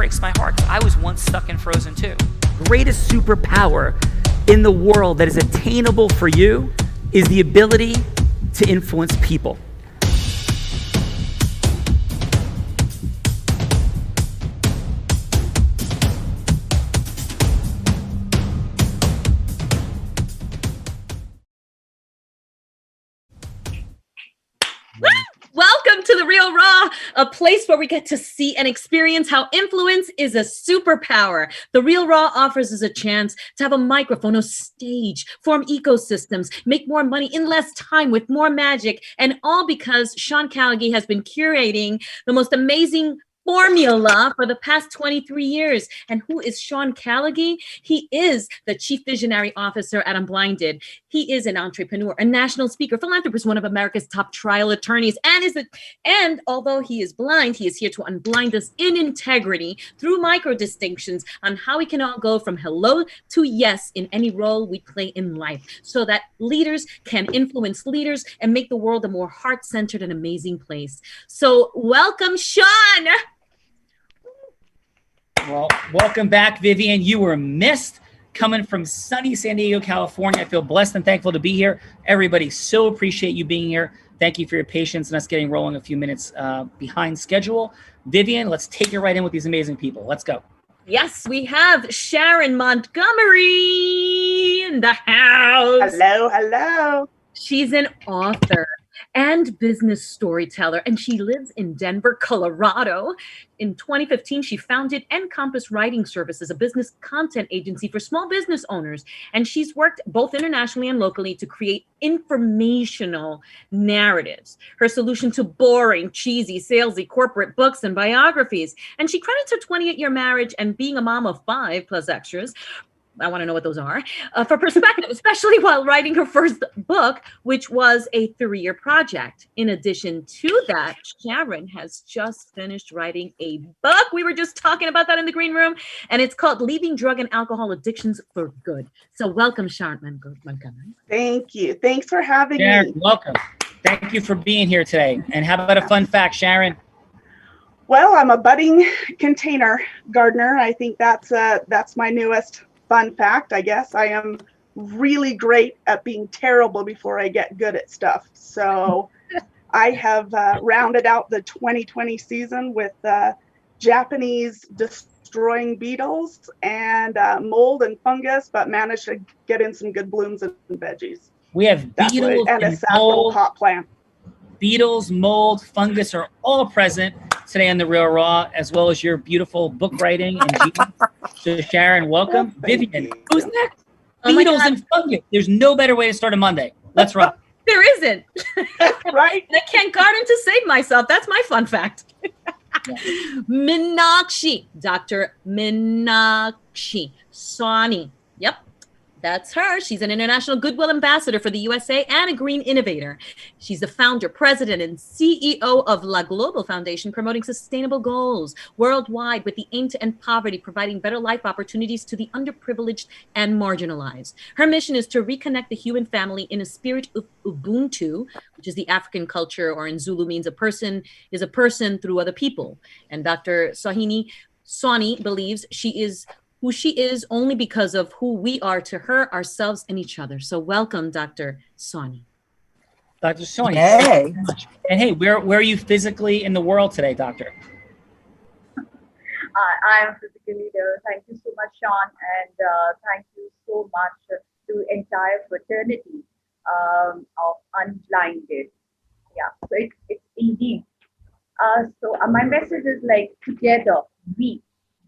breaks my heart. I was once stuck in Frozen too. Greatest superpower in the world that is attainable for you is the ability to influence people. Welcome to The Real Raw, a place where we get to see and experience how influence is a superpower. The Real Raw offers us a chance to have a microphone, a stage, form ecosystems, make more money in less time with more magic, and all because Sean Callaghy has been curating the most amazing formula for the past 23 years. And who is Sean Callaghy? He is the Chief Visionary Officer at Unblinded. He is an entrepreneur, a national speaker, philanthropist, one of America's top trial attorneys, and although he is blind, he is here to unblind us in integrity through micro distinctions on how we can all go from hello to yes in any role we play in life, so that leaders can influence leaders and make the world a more heart-centered and amazing place. So welcome, Sean. Well, welcome back, Vivian. You were missed coming from sunny San Diego, California. I feel blessed and thankful to be here. Everybody, so appreciate you being here. Thank you for your patience and us getting rolling a few minutes behind schedule. Vivian, let's take it right in with these amazing people. Let's go. Yes, we have Sharon Montgomery in the house. Hello, hello. She's an author and business storyteller, and she lives in Denver, Colorado. In 2015, she founded Encompass Writing Services, a business content agency for small business owners. And she's worked both internationally and locally to create informational narratives. Her solution to boring, cheesy, salesy corporate books and biographies. And she credits her 28-year marriage and being a mom of 5 plus extras. I want to know what those are, for perspective, especially while writing her first book, which was a 3-year project. In addition to that, Sharon has just finished writing a book. We were just talking about that in the green room, and it's called Leaving Drug and Alcohol Addictions for Good. So welcome, Sharon Montgomery. Thank you. Thanks for having Sharon, me. welcome. Thank you for being here today. And how about a fun fact, Sharon? Well, I'm a budding container gardener. I think that's my newest fun fact, I guess. I am really great at being terrible before I get good at stuff. So I have rounded out the 2020 season with Japanese destroying beetles and mold and fungus, but managed to get in some good blooms and veggies. We have beetles and a sad little pot plant. Beetles, mold, fungus are all present today on The Real Raw, as well as your beautiful book writing and genius. So Sharon, welcome. Vivian, who's next? Beetles and fungus. There's no better way to start a Monday. Let's rock. There isn't. Right? I can't garden to save myself. That's my fun fact. Meenakshi, Dr. Meenakshi Sawhney. Yep. That's her. She's an international goodwill ambassador for the USA and a green innovator. She's the founder, president, and CEO of La Global Foundation, promoting sustainable goals worldwide with the aim to end poverty, providing better life opportunities to the underprivileged and marginalized. Her mission is to reconnect the human family in a spirit of Ubuntu, which is the African culture, or in Zulu means a person is a person through other people. And Dr. Sawhney believes she is who she is only because of who we are to her, ourselves, and each other. So welcome, Dr. Sawhney. Dr. Sawhney. Hey. And hey, where are you physically in the world today, Doctor? I am physically there. Thank you so much, Sean, and thank you so much to the entire fraternity of Unblinded. Yeah, so it's indeed. So my message is like, together,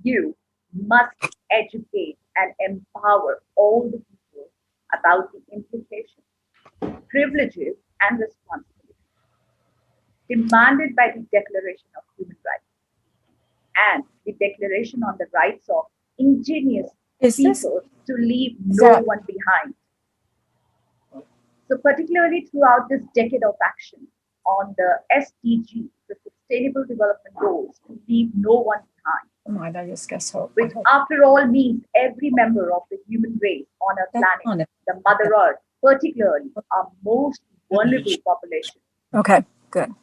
you must educate and empower all the people about the implications, privileges, and responsibilities demanded by the Declaration of Human Rights and the Declaration on the Rights of Indigenous People to leave no one behind. So particularly throughout this decade of action on the SDGs, the Sustainable Development Goals, to leave no one behind. Which after all means every member of the human race on our planet, the Mother Earth, particularly our most vulnerable population. Okay, good.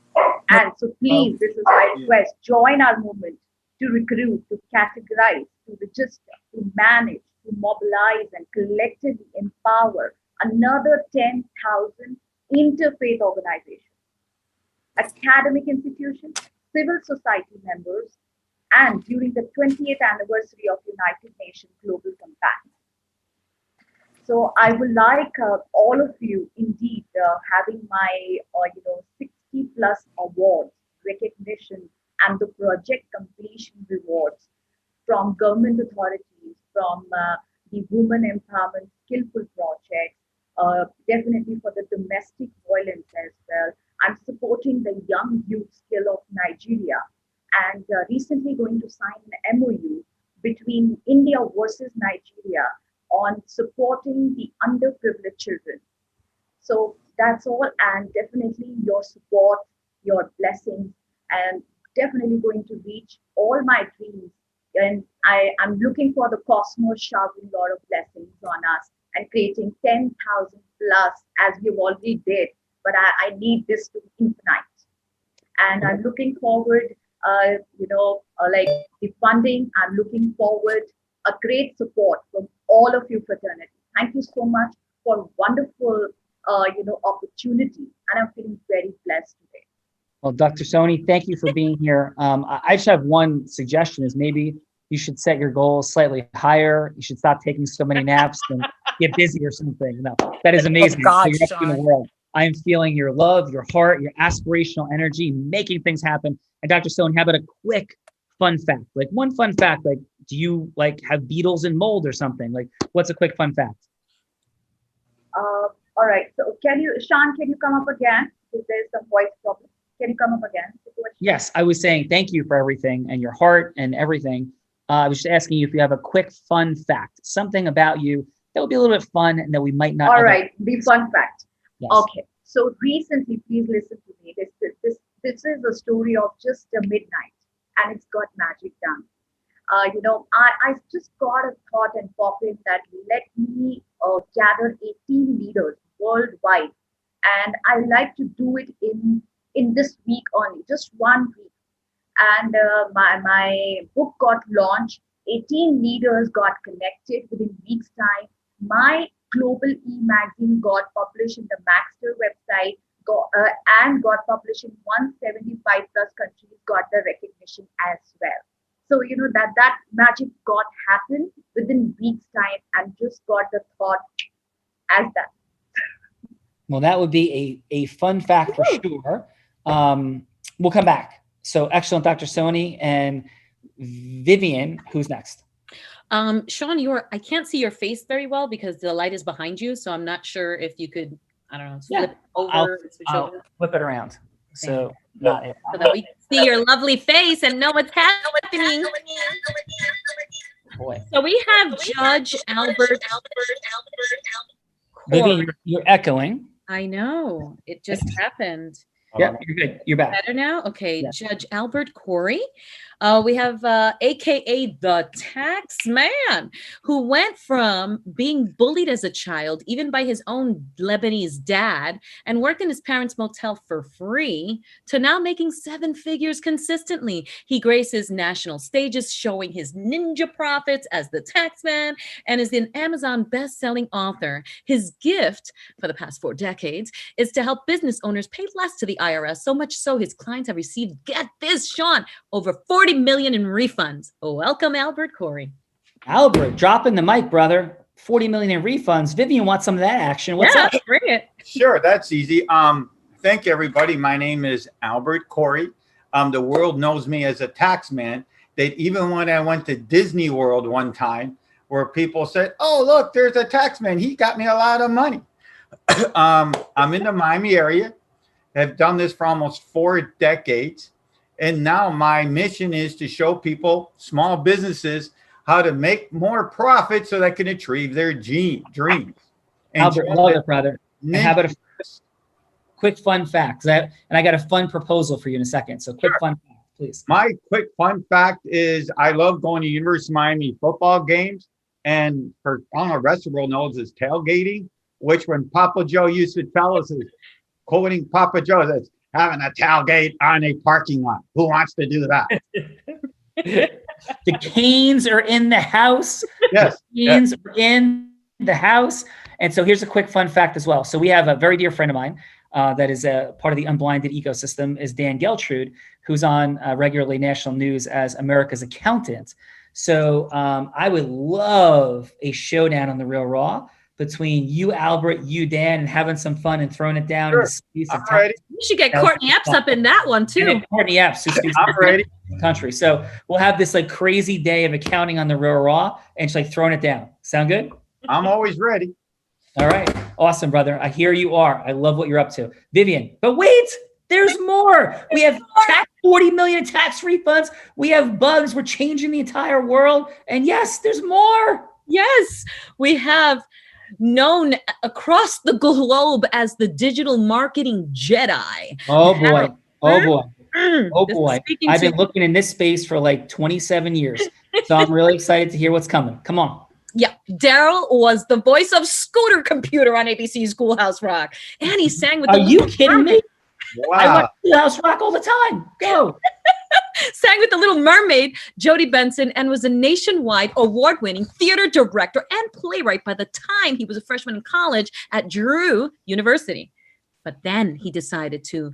And so please, this is my request, join our movement to recruit, to categorize, to register, to manage, to mobilize, and collectively empower another 10,000 interfaith organizations, academic institutions, civil society members, and during the 20th anniversary of United Nations Global Compact. So I would like all of you, indeed, having my 60 plus awards, recognition, and the project completion rewards from government authorities, from the Women Empowerment Skillful Project, definitely for the domestic violence as well. I'm supporting the Young Youth Skill of Nigeria, and recently going to sign an MOU between India versus Nigeria on supporting the underprivileged children. So that's all, and definitely your support, your blessings, and definitely going to reach all my dreams. And I'm looking for the cosmos showering a lot of blessings on us and creating 10,000 plus as we've already did. But I need this to be infinite. And I'm looking forward, like the funding, I'm looking forward a great support from all of you fraternity. Thank you so much for wonderful, opportunity. And I'm feeling very blessed today. Well, Dr. Soni, thank you for being here. I just have one suggestion: is maybe you should set your goals slightly higher. You should stop taking so many naps and get busy or something. No, that is amazing. God, So you're up in the world. I am feeling your love, your heart, your aspirational energy, making things happen. And Dr. Soni, how about a quick fun fact? Like one fun fact, like, do you like have beetles in mold or something? Like, what's a quick fun fact? All right. So Sean, can you come up again? Because there's some voice problem. Can you come up again? Yes, I was saying thank you for everything and your heart and everything. I was just asking you if you have a quick fun fact, something about you that would be a little bit fun and that we might not. All right, the fun fact. Yes. Okay. So recently, please listen to me. This is a story of just a midnight, and it's got magic done. I just got a thought and pop in that let me gather 18 leaders worldwide, and I like to do it in this week only, just 1 week. And my book got launched. 18 leaders got connected within weeks time. My global e-magazine got published in the Maxter website, and got published in 175 plus countries, got the recognition as well. So that magic got happened within weeks time, and just got the thought as that. Well, that would be a fun fact for sure. We'll come back. So excellent, Dr. Soni. And Vivian, who's next? Sean, I can't see your face very well because the light is behind you. So I'm not sure if you could, I don't know, flip over. I'll flip it around. So not it. So that we can see your lovely face and know what's happening. Boy. So we have Judge Albert. Vivian, you're echoing. I know. It just happened. Yeah, you're good. You're back. Better now? Okay. Yeah. Judge Albert Corey. We have AKA the tax man, who went from being bullied as a child, even by his own Lebanese dad, and worked in his parents' motel for free, to now making 7 figures consistently. He graces national stages, showing his ninja profits as the tax man, and is an Amazon best-selling author. His gift for the past 4 decades is to help business owners pay less to the IRS, so much so his clients have received, get this, Sean, over 40 million in refunds. Welcome, Albert Corey. Albert, dropping the mic, brother. 40 million in refunds. Vivian wants some of that action. What's up? Bring it. Sure, that's easy. Thank you, everybody. My name is Albert Corey. The world knows me as a tax man. That even when I went to Disney World one time, where people said, "Oh, look, there's a tax man. He got me a lot of money." I'm in the Miami area. Have done this for almost 4 decades. And now my mission is to show people, small businesses, how to make more profit so they can achieve their dreams. And Albert, I love it, brother. And how about a quick fun fact? And I got a fun proposal for you in a second. So quick fun fact, please. My quick fun fact is I love going to University of Miami football games. And for all the rest of the world knows is tailgating, which when Papa Joe used to tell us, is quoting Papa Joe, that's having a tailgate on a parking lot. Who wants to do that? The Canes are in the house. Yes. The Canes are in the house. And so here's a quick fun fact as well. So we have a very dear friend of mine that is a part of the Unblinded ecosystem, is Dan Geltrude, who's on regularly national news as America's accountant. So I would love a showdown on The Real Raw between you, Albert, you, Dan, and having some fun and throwing it down. Sure. In the streets of I'm ready. You should get Courtney Epps up in that one too. And Courtney Epps, who speaks I'm ready. the country. So we'll have this like crazy day of accounting on The Real Raw and just like throwing it down. Sound good? I'm always ready. All right. Awesome, brother. I hear you are. I love what you're up to. Vivian, but wait, there's more. We have 40 million in tax refunds. We have bugs. We're changing the entire world. And yes, there's more. Yes, we have known across the globe as the digital marketing Jedi. Oh boy. Oh boy. Oh This is boy. speaking I've to- been looking in this space for like 27 years. So I'm really excited to hear what's coming. Come on. Yeah, Daryl was the voice of Scooter Computer on ABC's Schoolhouse Rock, and he sang with. Are the you Little kidding me? I Wow. watch Schoolhouse Rock all the time. Go. Sang with the Little Mermaid, Jodie Benson, and was a nationwide award-winning theater director and playwright by the time he was a freshman in college at Drew University. But then he decided to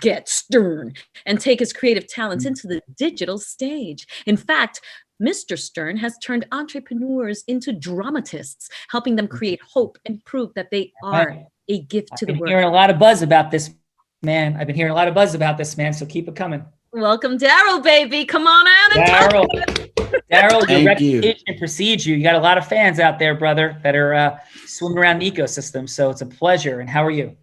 #get Stern and take his creative talents into the digital stage. In fact, Mr. Stern has turned entrepreneurs into dramatists, helping them create hope and prove that they are a gift to I've the been world. hearing a lot of buzz about this, man. I've been hearing a lot of buzz about this, man. So keep it coming. Welcome, Daryl, baby. Come on out and talk. Daryl, your Thank you. reputation precedes you. You got a lot of fans out there, brother, that are swimming around the ecosystem. So it's a pleasure. And how are you?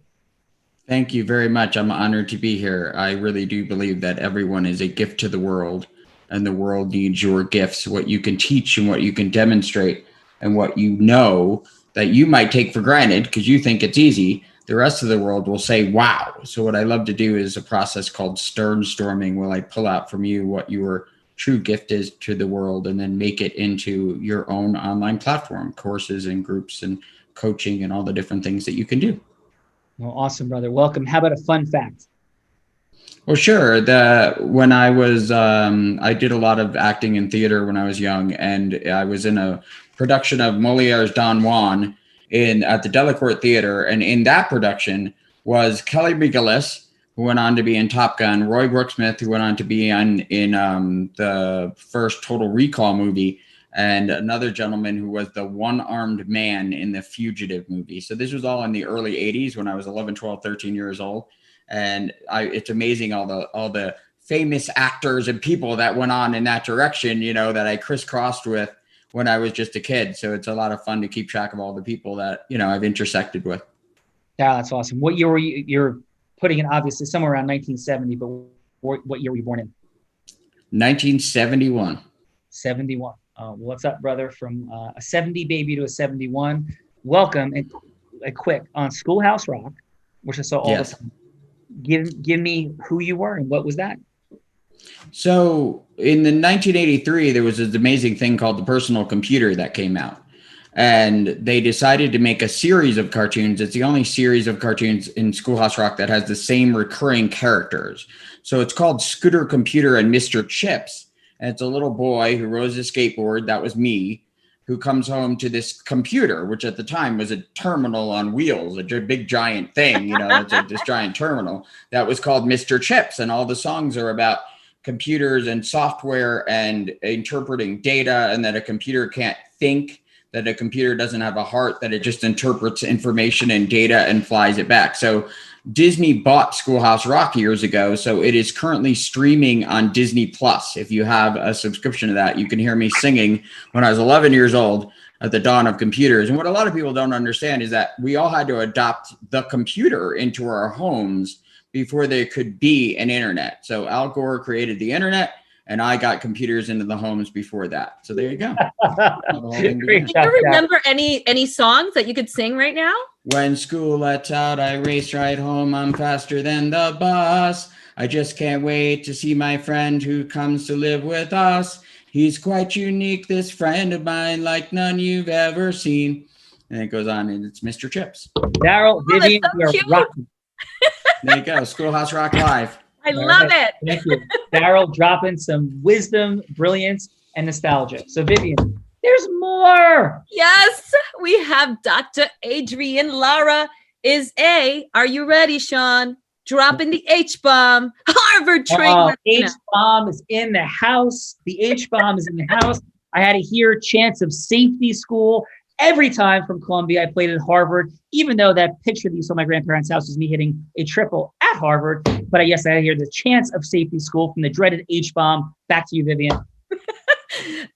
Thank you very much. I'm honored to be here. I really do believe that everyone is a gift to the world, and the world needs your gifts, what you can teach and what you can demonstrate and what you know that you might take for granted because you think it's easy. The rest of the world will say, wow. So what I love to do is a process called Stern Storming, where I pull out from you what your true gift is to the world and then make it into your own online platform, courses and groups and coaching and all the different things that you can do. Well, awesome, brother. Welcome. How about a fun fact? Well, sure. When I was, I did a lot of acting and theater when I was young, and I was in a production of Moliere's Don Juan at the Delacorte Theater. And in that production was Kelly McGillis, who went on to be in Top Gun, Roy Brooksmith, who went on to be in the first Total Recall movie, and another gentleman who was the one-armed man in the Fugitive movie. So this was all in the early 80s when I was 11, 12, 13 years old. And it's amazing all the famous actors and people that went on in that direction, you know, that I crisscrossed with when I was just a kid. So it's a lot of fun to keep track of all the people that, you know, I've intersected with. Yeah, that's awesome. What year were you? You're putting in obviously somewhere around 1970, but what year were you born in? 1971. 71. What's up, brother? From a 70 baby to a 71. Welcome. And a quick on Schoolhouse Rock, which I saw all Yes. the time. Give me who you were and what was that? So in the 1983, there was this amazing thing called the personal computer that came out. And they decided to make a series of cartoons. It's the only series of cartoons in Schoolhouse Rock that has the same recurring characters. So it's called Scooter Computer and Mr. Chips. And it's a little boy who rode a skateboard, that was me, who comes home to this computer, which at the time was a terminal on wheels, a big giant thing, you know, it's this giant terminal that was called Mr. Chips. And all the songs are about computers and software and interpreting data, and that a computer can't think, that a computer doesn't have a heart, that it just interprets information and data and flies it back. So Disney bought Schoolhouse Rock years ago. So it is currently streaming on Disney Plus. If you have a subscription to that, you can hear me singing when I was 11 years old at the dawn of computers. And what a lot of people don't understand is that we all had to adopt the computer into our homes before there could be an internet. So Al Gore created the internet, and I got computers into the homes before that. So there you go. Great Do job, you remember any songs that you could sing right now? When school lets out, I race right home. I'm faster than the bus. I just can't wait to see my friend who comes to live with us. He's quite unique, this friend of mine, like none you've ever seen. And it goes on, and it's Mr. Chips. Daryl, that's Vivian, so we are cute. rocking. There you go. Schoolhouse Rock Live. I love it. Thank you. Daryl dropping some wisdom, brilliance, and nostalgia. So Vivian, there's more. Yes, we have Dr. Adrienne Lara are you ready, Sean? Dropping the H-bomb. Harvard trained. H-bomb is in the house. The H-bomb is in the house. I had to hear chants of safety school every time from Columbia. I played at Harvard, even though that picture that you saw at my grandparents' house was me hitting a triple at Harvard. But yes, I had to hear the chants of safety school from the dreaded H-bomb. Back to you, Vivian.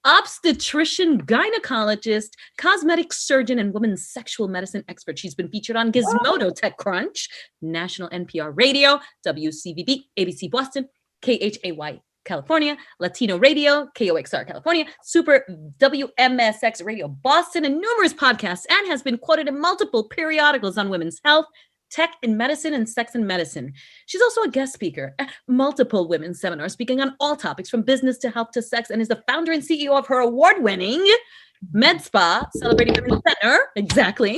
Obstetrician, gynecologist, cosmetic surgeon, and women's sexual medicine expert. She's been featured on Gizmodo, TechCrunch, National NPR Radio, WCVB, ABC Boston, KHAY California, Latino Radio, KOXR California, Super WMSX Radio Boston, and numerous podcasts, and has been quoted in multiple periodicals on women's health, tech and medicine, and sex and medicine. She's also a guest speaker at multiple women's seminars, speaking on all topics from business to health to sex, and is the founder and CEO of her award-winning Med Spa, celebrating Women's Center, exactly,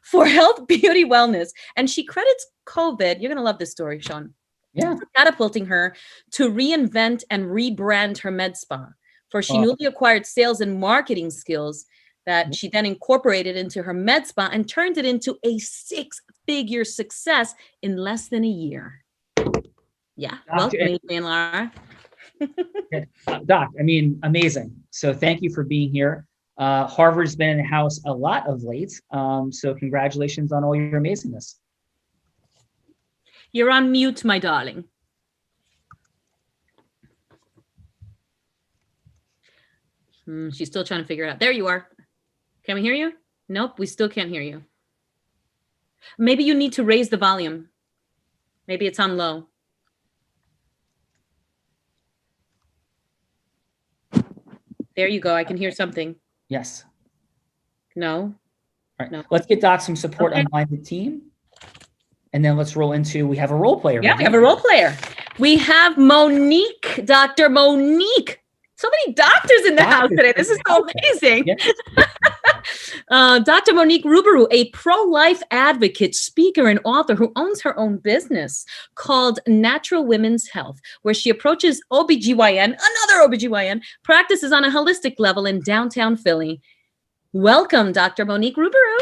for health, beauty, wellness. And she credits COVID, you're going to love this story, Sean, for catapulting her to reinvent and rebrand her med spa, for she newly acquired sales and marketing skills that she then incorporated into her med spa and turned it into a 6-figure success in less than a year. Yeah, welcome, Adrienne Lara. Doc, I mean, amazing. So thank you for being here. Harvard's been in the house a lot of late. So congratulations on all your amazingness. You're on mute, my darling. She's still trying to figure it out. There you are. Can we hear you? Nope, we still can't hear you. Maybe you need to raise the volume. Maybe it's on low. There you go. I can hear something. Yes. No. All right. No. Let's get Doc some support on the team. And then let's roll into, we have a role player. Yeah, we have a role player. We have Monique, Dr. Monique. So many doctors in the house today. This is so amazing. Yeah. Dr. Monique Ruberu, a pro-life advocate, speaker, and author who owns her own business called Natural Women's Health, where she approaches OBGYN, another OBGYN, practices on a holistic level in downtown Philly. Welcome, Dr. Monique Ruberu.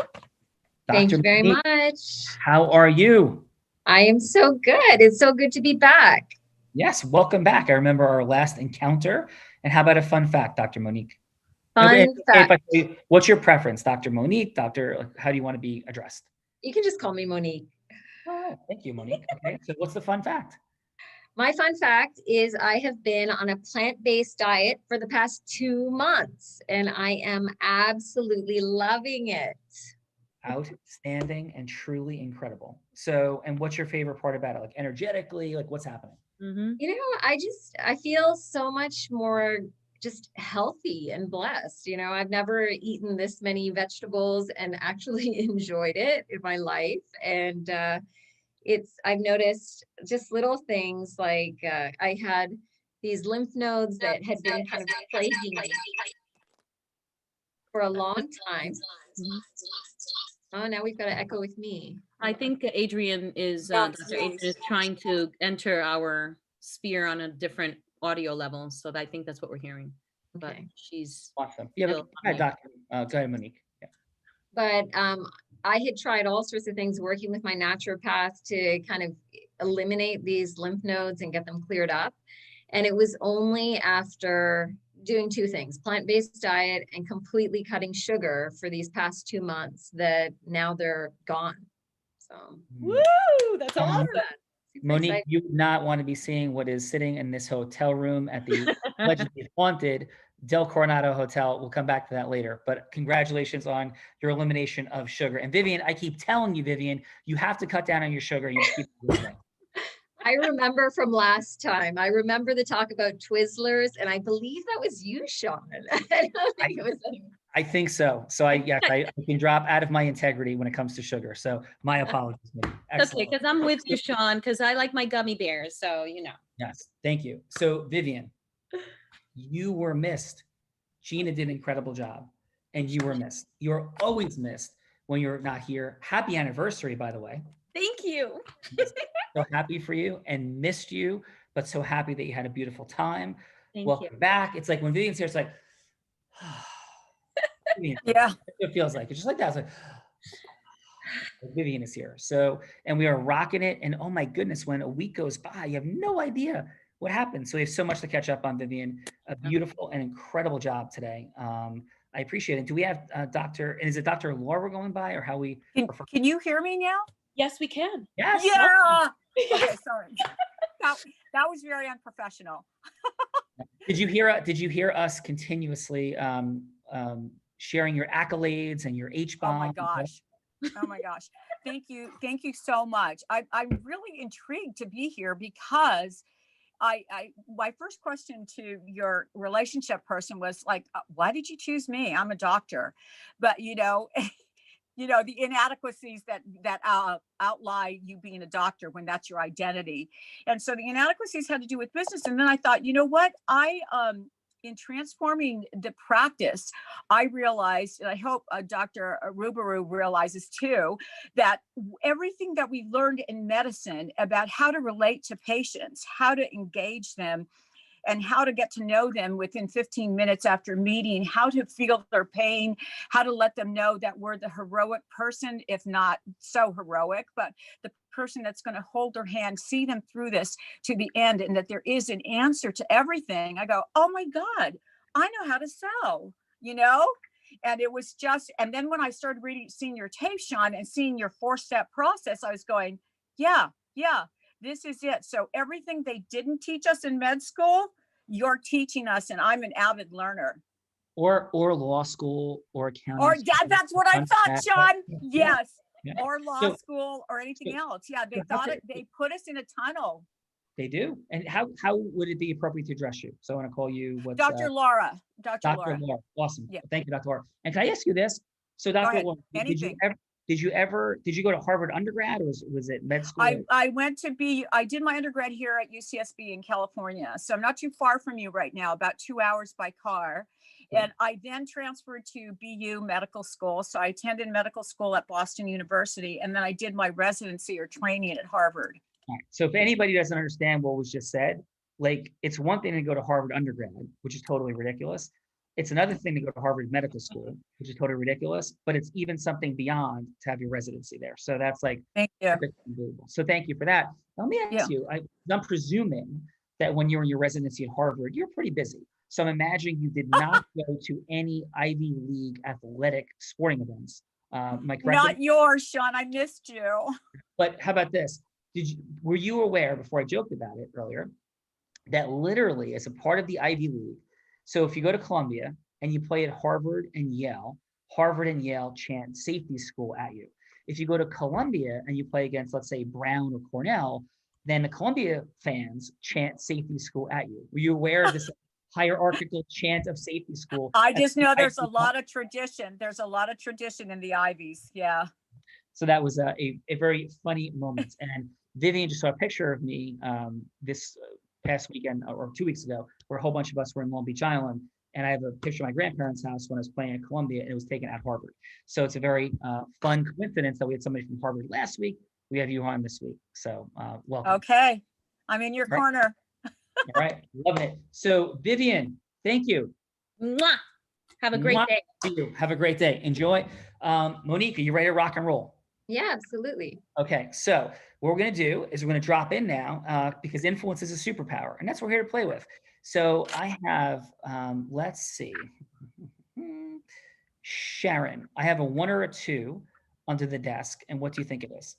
Thank you very much. How are you? I am so good. It's so good to be back. Yes, welcome back. I remember our last encounter. And how about a fun fact, Dr. Monique? Fun fact. What's your preference, Dr. Monique? How do you want to be addressed? You can just call me Monique. Oh, thank you, Monique. Okay, so what's the fun fact? My fun fact is I have been on a plant-based diet for the past 2 months, and I am absolutely loving it. Outstanding and truly incredible. So, and what's your favorite part about it? Like energetically, like what's happening? You know, I feel so much more just healthy and blessed. You know, I've never eaten this many vegetables and actually enjoyed it in my life. And I've noticed just little things like I had these lymph nodes that had been kind of plaguing me for a long time. Oh, now we've got an echo with me. I think Adrienne is Dr. Adrienne is trying to enter our sphere on a different audio level, so I think that's what we're hearing. But she's awesome. Yeah, go ahead, Monique. Yeah. But I had tried all sorts of things working with my naturopath to kind of eliminate these lymph nodes and get them cleared up. And it was only after doing 2 things, plant-based diet and completely cutting sugar for these past 2 months, that now they're gone. So, woo, that's awesome. Monique, you would not want to be seeing what is sitting in this hotel room at the allegedly haunted Del Coronado Hotel. We'll come back to that later, but congratulations on your elimination of sugar. And Vivian, I keep telling you, Vivian, you have to cut down on your sugar. You keep listening. I remember from last time, I remember the talk about Twizzlers, and I believe that was you, Sean. I think so. So I can drop out of my integrity when it comes to sugar. So my apologies. Okay, because I'm with you, Sean, because I like my gummy bears. So, you know. Yes, thank you. So Vivian, you were missed. Gina did an incredible job, and you were missed. You're always missed when you're not here. Happy anniversary, by the way. Thank you. So happy for you and missed you. but so happy that you had a beautiful time. Thank Welcome you. back. It's like when Vivian's here, it's like, Vivian, Yeah. that's what it feels like. It's just like that. It's like, Vivian is here. So, and we are rocking it. And oh my goodness, when a week goes by, you have no idea what happened. So we have so much to catch up on, Vivian. A beautiful and incredible job today. I appreciate it. Do we have Dr. and is it Dr. Laura we're going by, or how we prefer? Can you hear me now? Yes, we can. Yes. Yeah. Okay, sorry. That was very unprofessional. Did you hear us continuously sharing your accolades and your H-bomb? Oh my gosh. Oh my gosh. Thank you. Thank you so much. I'm really intrigued to be here because my first question to your relationship person was like, why did you choose me? I'm a doctor. But the inadequacies that outlie you being a doctor when that's your identity. And so the inadequacies had to do with business. And then I thought, you know what? In transforming the practice, I realized, and I hope Dr. Rubaru realizes too, that everything that we learned in medicine about how to relate to patients, how to engage them, and how to get to know them within 15 minutes after meeting, how to feel their pain, how to let them know that we're the heroic person, if not so heroic, but the person that's going to hold their hand, see them through this to the end, and that there is an answer to everything. I go, oh my God, I know how to sell, And it was just, and then when I started seeing your tape, Sean, and seeing your 4-step process, I was going, yeah, this is it. So everything they didn't teach us in med school, you're teaching us, and I'm an avid learner. Or law school or accounting. Or yeah, that's what I thought, Sean. Yes. Yeah. Or law school or anything else. Yeah, they they put us in a tunnel. They do. And how would it be appropriate to address you? So I want to call you Dr. Laura. Dr. Laura. Awesome. Yeah. Thank you, Dr. Laura. And can I ask you this? So Dr. Laura, did you go to Harvard undergrad, or was it med school? I did my undergrad here at UCSB in California. So I'm not too far from you right now, about 2 hours by car. And I then transferred to BU medical school. So I attended medical school at Boston University, and then I did my residency or training at Harvard. All right. So if anybody doesn't understand what was just said, like, it's one thing to go to Harvard undergrad, which is totally ridiculous. It's another thing to go to Harvard Medical School, which is totally ridiculous, but it's even something beyond to have your residency there. So that's like, thank you. Unbelievable. So thank you for that. Let me ask you, I'm presuming that when you were in your residency at Harvard, you're pretty busy. So I'm imagining you did not go to any Ivy League athletic sporting events. Am I correct? Not yours, Sean. I missed you. But how about this? Were you aware, before I joked about it earlier, that literally as a part of the Ivy League, so if you go to Columbia and you play at Harvard and Yale chant safety school at you. If you go to Columbia and you play against, let's say, Brown or Cornell, then the Columbia fans chant safety school at you. Were you aware of this hierarchical chant of safety school? I just know there's a lot of tradition. There's a lot of tradition in the Ivies. Yeah. So that was a very funny moment. And Vivian just saw a picture of me this past weekend or 2 weeks ago, where a whole bunch of us were in Long Beach Island. And I have a picture of my grandparents' house when I was playing at Columbia, and it was taken at Harvard. So it's a very fun coincidence that we had somebody from Harvard last week. We have you on this week. So welcome. Okay. I'm in your corner. All right. Loving it. So Vivian, thank you. Mwah. Have a great day. You. Have a great day. Enjoy. Monique, are you ready to rock and roll? Yeah, absolutely. Okay, so what we're going to do is we're going to drop in now because influence is a superpower, and that's what we're here to play with. So I have, let's see, Sharon, I have a 1 or a 2 under the desk, and what do you think it is?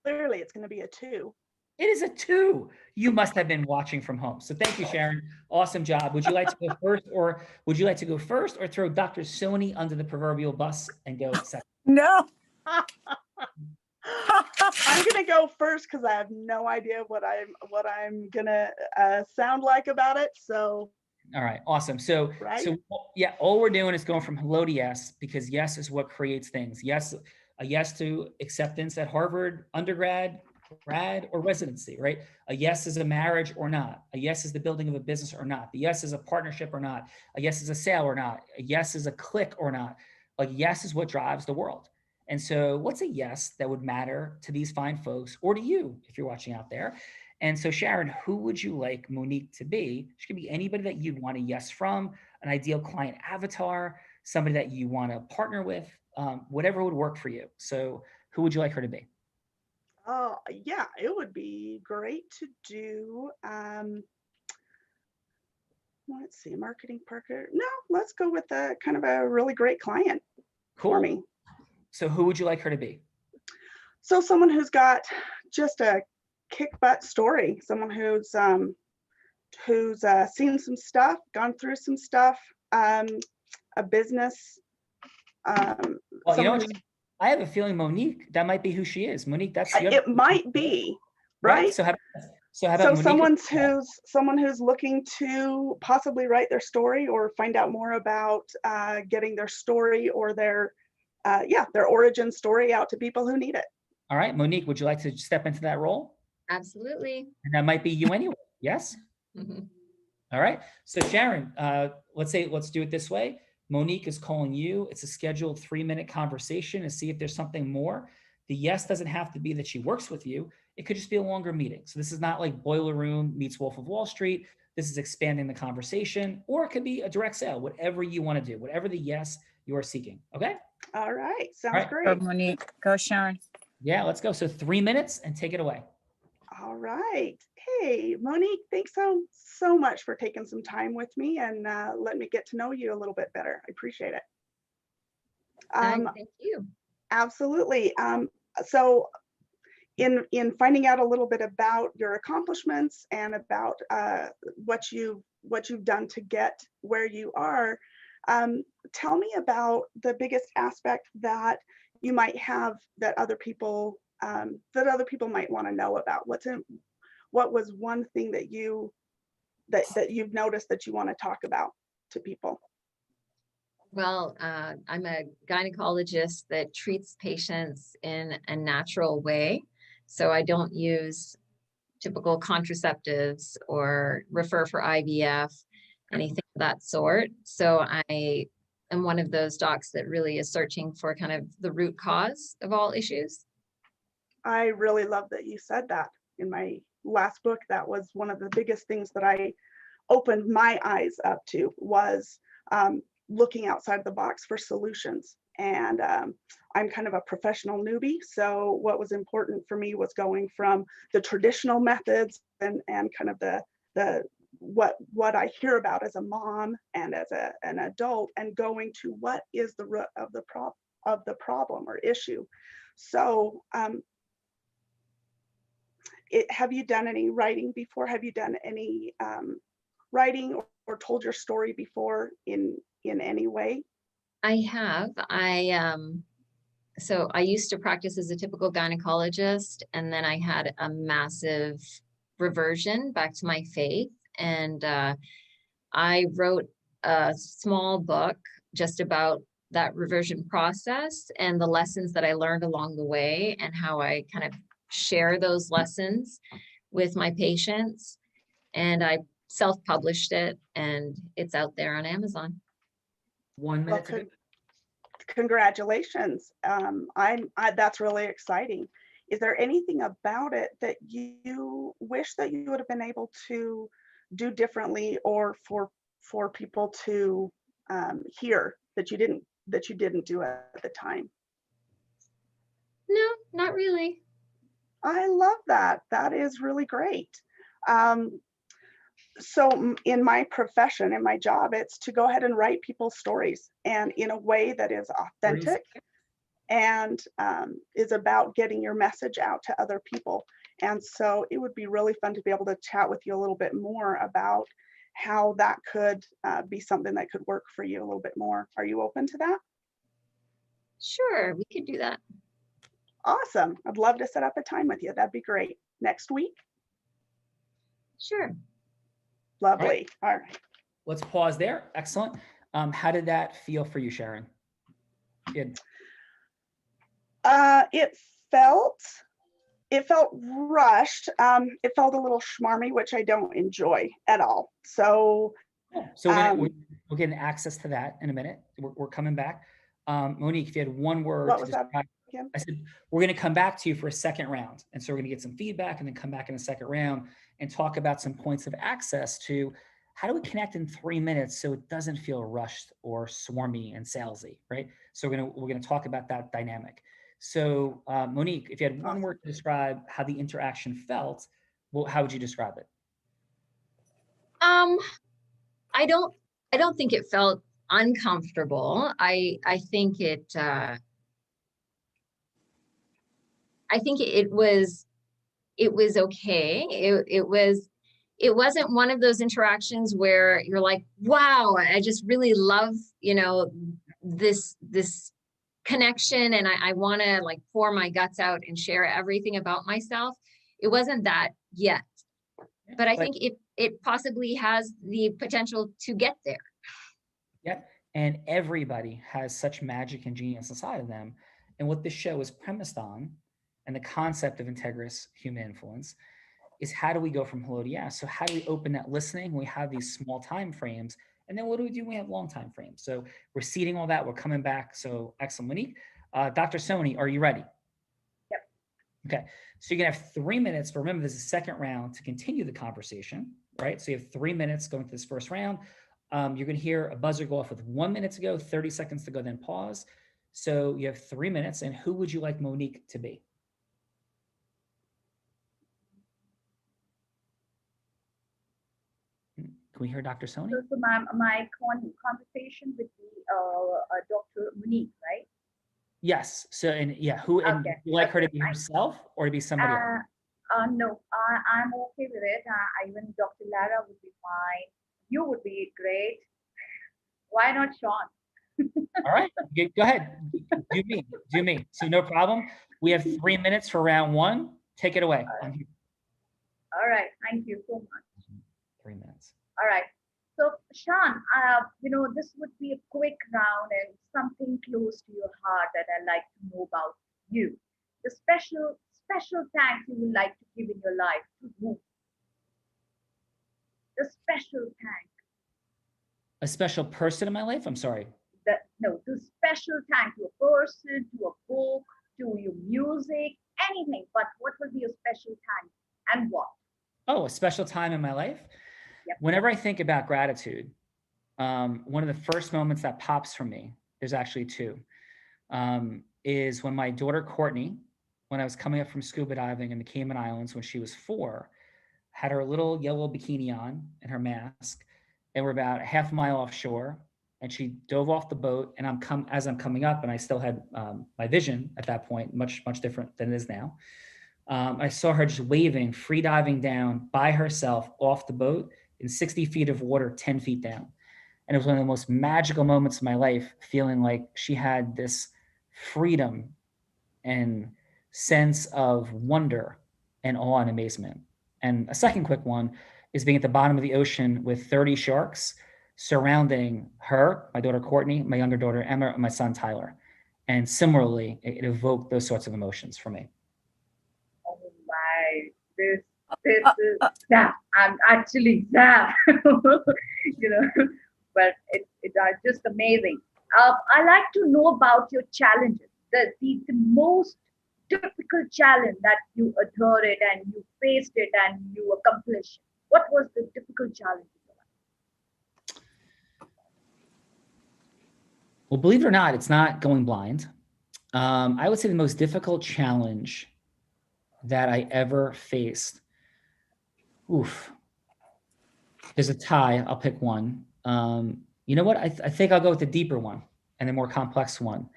Clearly, it's going to be a 2. It is a 2. You must have been watching from home. So thank you, Sharon. Awesome job. Would you like to go first, or throw Dr. Sony under the proverbial bus and go second? No. I'm gonna go first because I have no idea what I'm gonna sound like about it. So. All right. Awesome. So yeah, all we're doing is going from hello to yes, because yes is what creates things. Yes, a yes to acceptance at Harvard undergrad, grad, or residency, right? A yes is a marriage or not. A yes is the building of a business or not. The yes is a partnership or not. A yes is a sale or not. A yes is a click or not. A yes is what drives the world. And so what's a yes that would matter to these fine folks, or to you if you're watching out there? And so Sharon, who would you like Monique to be? She could be anybody that you'd want a yes from, an ideal client avatar, somebody that you want to partner with, whatever would work for you. So who would you like her to be? Oh, yeah, it would be great to do, let's see, marketing partner. No, let's go with a kind of a really great client for me. So who would you like her to be? So someone who's got just a kick butt story, someone who's seen some stuff, gone through some stuff, a business. Well, you know what? I have a feeling Monique, that might be who she is. Monique, that's it might be, right? So how about someone who's looking to possibly write their story or find out more about getting their story or their origin story out to people who need it. All right, Monique, would you like to step into that role? Absolutely. And that might be you anyway. Yes. Mm-hmm. All right. So Sharon, let's do it this way. Monique is calling you. It's a scheduled 3-minute conversation to see if there's something more. The yes doesn't have to be that she works with you. It could just be a longer meeting. So this is not like Boiler Room meets Wolf of Wall Street. This is expanding the conversation, or it could be a direct sale, whatever you want to do, whatever the yes you are seeking. Okay. All right. Sounds great. Go, Monique. Go, Sharon. Yeah, let's go. So 3 minutes and take it away. All right. Hey, Monique, thanks so much for taking some time with me and let me get to know you a little bit better. I appreciate it. Thank you. Absolutely. So in finding out a little bit about your accomplishments and about what you've done to get where you are, tell me about the biggest aspect that you might have that other people might want to know about. What was one thing that you've noticed that you want to talk about to people? Well, I'm a gynecologist that treats patients in a natural way. So I don't use typical contraceptives or refer for IVF, anything of that sort. So I am one of those docs that really is searching for kind of the root cause of all issues. I really love that you said that. In my last book, that was one of the biggest things that I opened my eyes up to, was looking outside the box for solutions. And I'm kind of a professional newbie. So what was important for me was going from the traditional methods and kind of the what I hear about as a mom and as an adult, and going to what is the root of the problem or issue. So have you done any writing before? Have you done any writing or told your story before in any way? I have. So I used to practice as a typical gynecologist, and then I had a massive reversion back to my faith. And I wrote a small book just about that reversion process and the lessons that I learned along the way, and how I kind of share those lessons with my patients. And I self-published it, and it's out there on Amazon. 1 minute. Well, congratulations. That's really exciting. Is there anything about it that you wish that you would have been able to do differently, or for people to hear that you didn't do at the time? No, not really. I love that. That is really great. So in my profession, in my job, it's to go ahead and write people's stories, and in a way that is authentic and is about getting your message out to other people. And so it would be really fun to be able to chat with you a little bit more about how that could be something that could work for you a little bit more. Are you open to that? Sure, we could do that. Awesome. I'd love to set up a time with you. That'd be great. Next week? Sure. Lovely. All right. Let's pause there. Excellent. How did that feel for you, Sharon? Good. It felt rushed. It felt a little schmarmy, which I don't enjoy at all. So we're getting access to that in a minute. We're coming back. Monique, if you had one word to describe again? I said, we're going to come back to you for a second round. And so we're going to get some feedback and then come back in a second round and talk about some points of access to how do we connect in 3 minutes so it doesn't feel rushed or swarmy and salesy, right? So we're going to talk about that dynamic. So Monique, if you had one word to describe how the interaction felt, well, how would you describe it? I don't think it felt uncomfortable. I think it was okay. It wasn't one of those interactions where you're like, wow, I just really love, this connection, and I want to like pour my guts out and share everything about myself. It wasn't that yet, but I think it possibly has the potential to get there. Yeah. And everybody has such magic and genius inside of them. And what this show is premised on, and the concept of integrous human influence, is how do we go from hello to yes? So how do we open that listening? We have these small time frames. And then what do we do? We have long time frames. So we're seeding all that. We're coming back. So excellent. Monique, Dr. Soni, are you ready? Yep. Okay. So you're going to have 3 minutes. But remember, there's a second round to continue the conversation, right? So you have 3 minutes going to this first round. You're going to hear a buzzer go off with 1 minute to go, 30 seconds to go, then pause. So you have 3 minutes. And who would you like Monique to be? Can we hear Dr. Soni? So my conversation with the Dr. Monique, right? Yes. So, and yeah, who, and Okay. you like her to be herself or to be somebody else? No, I'm okay with it. Even Dr. Lara would be fine. You would be great. Why not Sean? All right, go ahead. Do me. So no problem. We have 3 minutes for round one. Take it away. All right. Thank you so much. 3 minutes. All right. So Sean, this would be a quick round and something close to your heart that I'd like to know about you. The special thanks you would like to give in your life to whom? The special thank. A special person in my life? I'm sorry. The special thank to a person, to a book, to your music, anything. But what will be your special thank and what? Oh, a special time in my life? Yep. Whenever I think about gratitude, one of the first moments that pops for me, there's actually two, is when my daughter Courtney, when I was coming up from scuba diving in the Cayman Islands when she was 4, had her little yellow bikini on and her mask, and we're about half a mile offshore, and she dove off the boat, and as I'm coming up, and I still had my vision at that point, much different than it is now. I saw her just waving, free diving down by herself off the boat in 60 feet of water, 10 feet down. And it was one of the most magical moments of my life, feeling like she had this freedom and sense of wonder and awe and amazement. And a second quick one is being at the bottom of the ocean with 30 sharks surrounding her, my daughter Courtney, my younger daughter Emma, and my son Tyler. And similarly, it evoked those sorts of emotions for me. Oh my, this is that. I'm actually that. But it's just amazing. I like to know about your challenges. The most difficult challenge that you adhered it and you faced it and you accomplished. What was the difficult challenge in your life? Well, believe it or not, it's not going blind. I would say the most difficult challenge that I ever faced. There's a tie. I'll pick one. You know what? I think I'll go with the deeper one and the more complex one.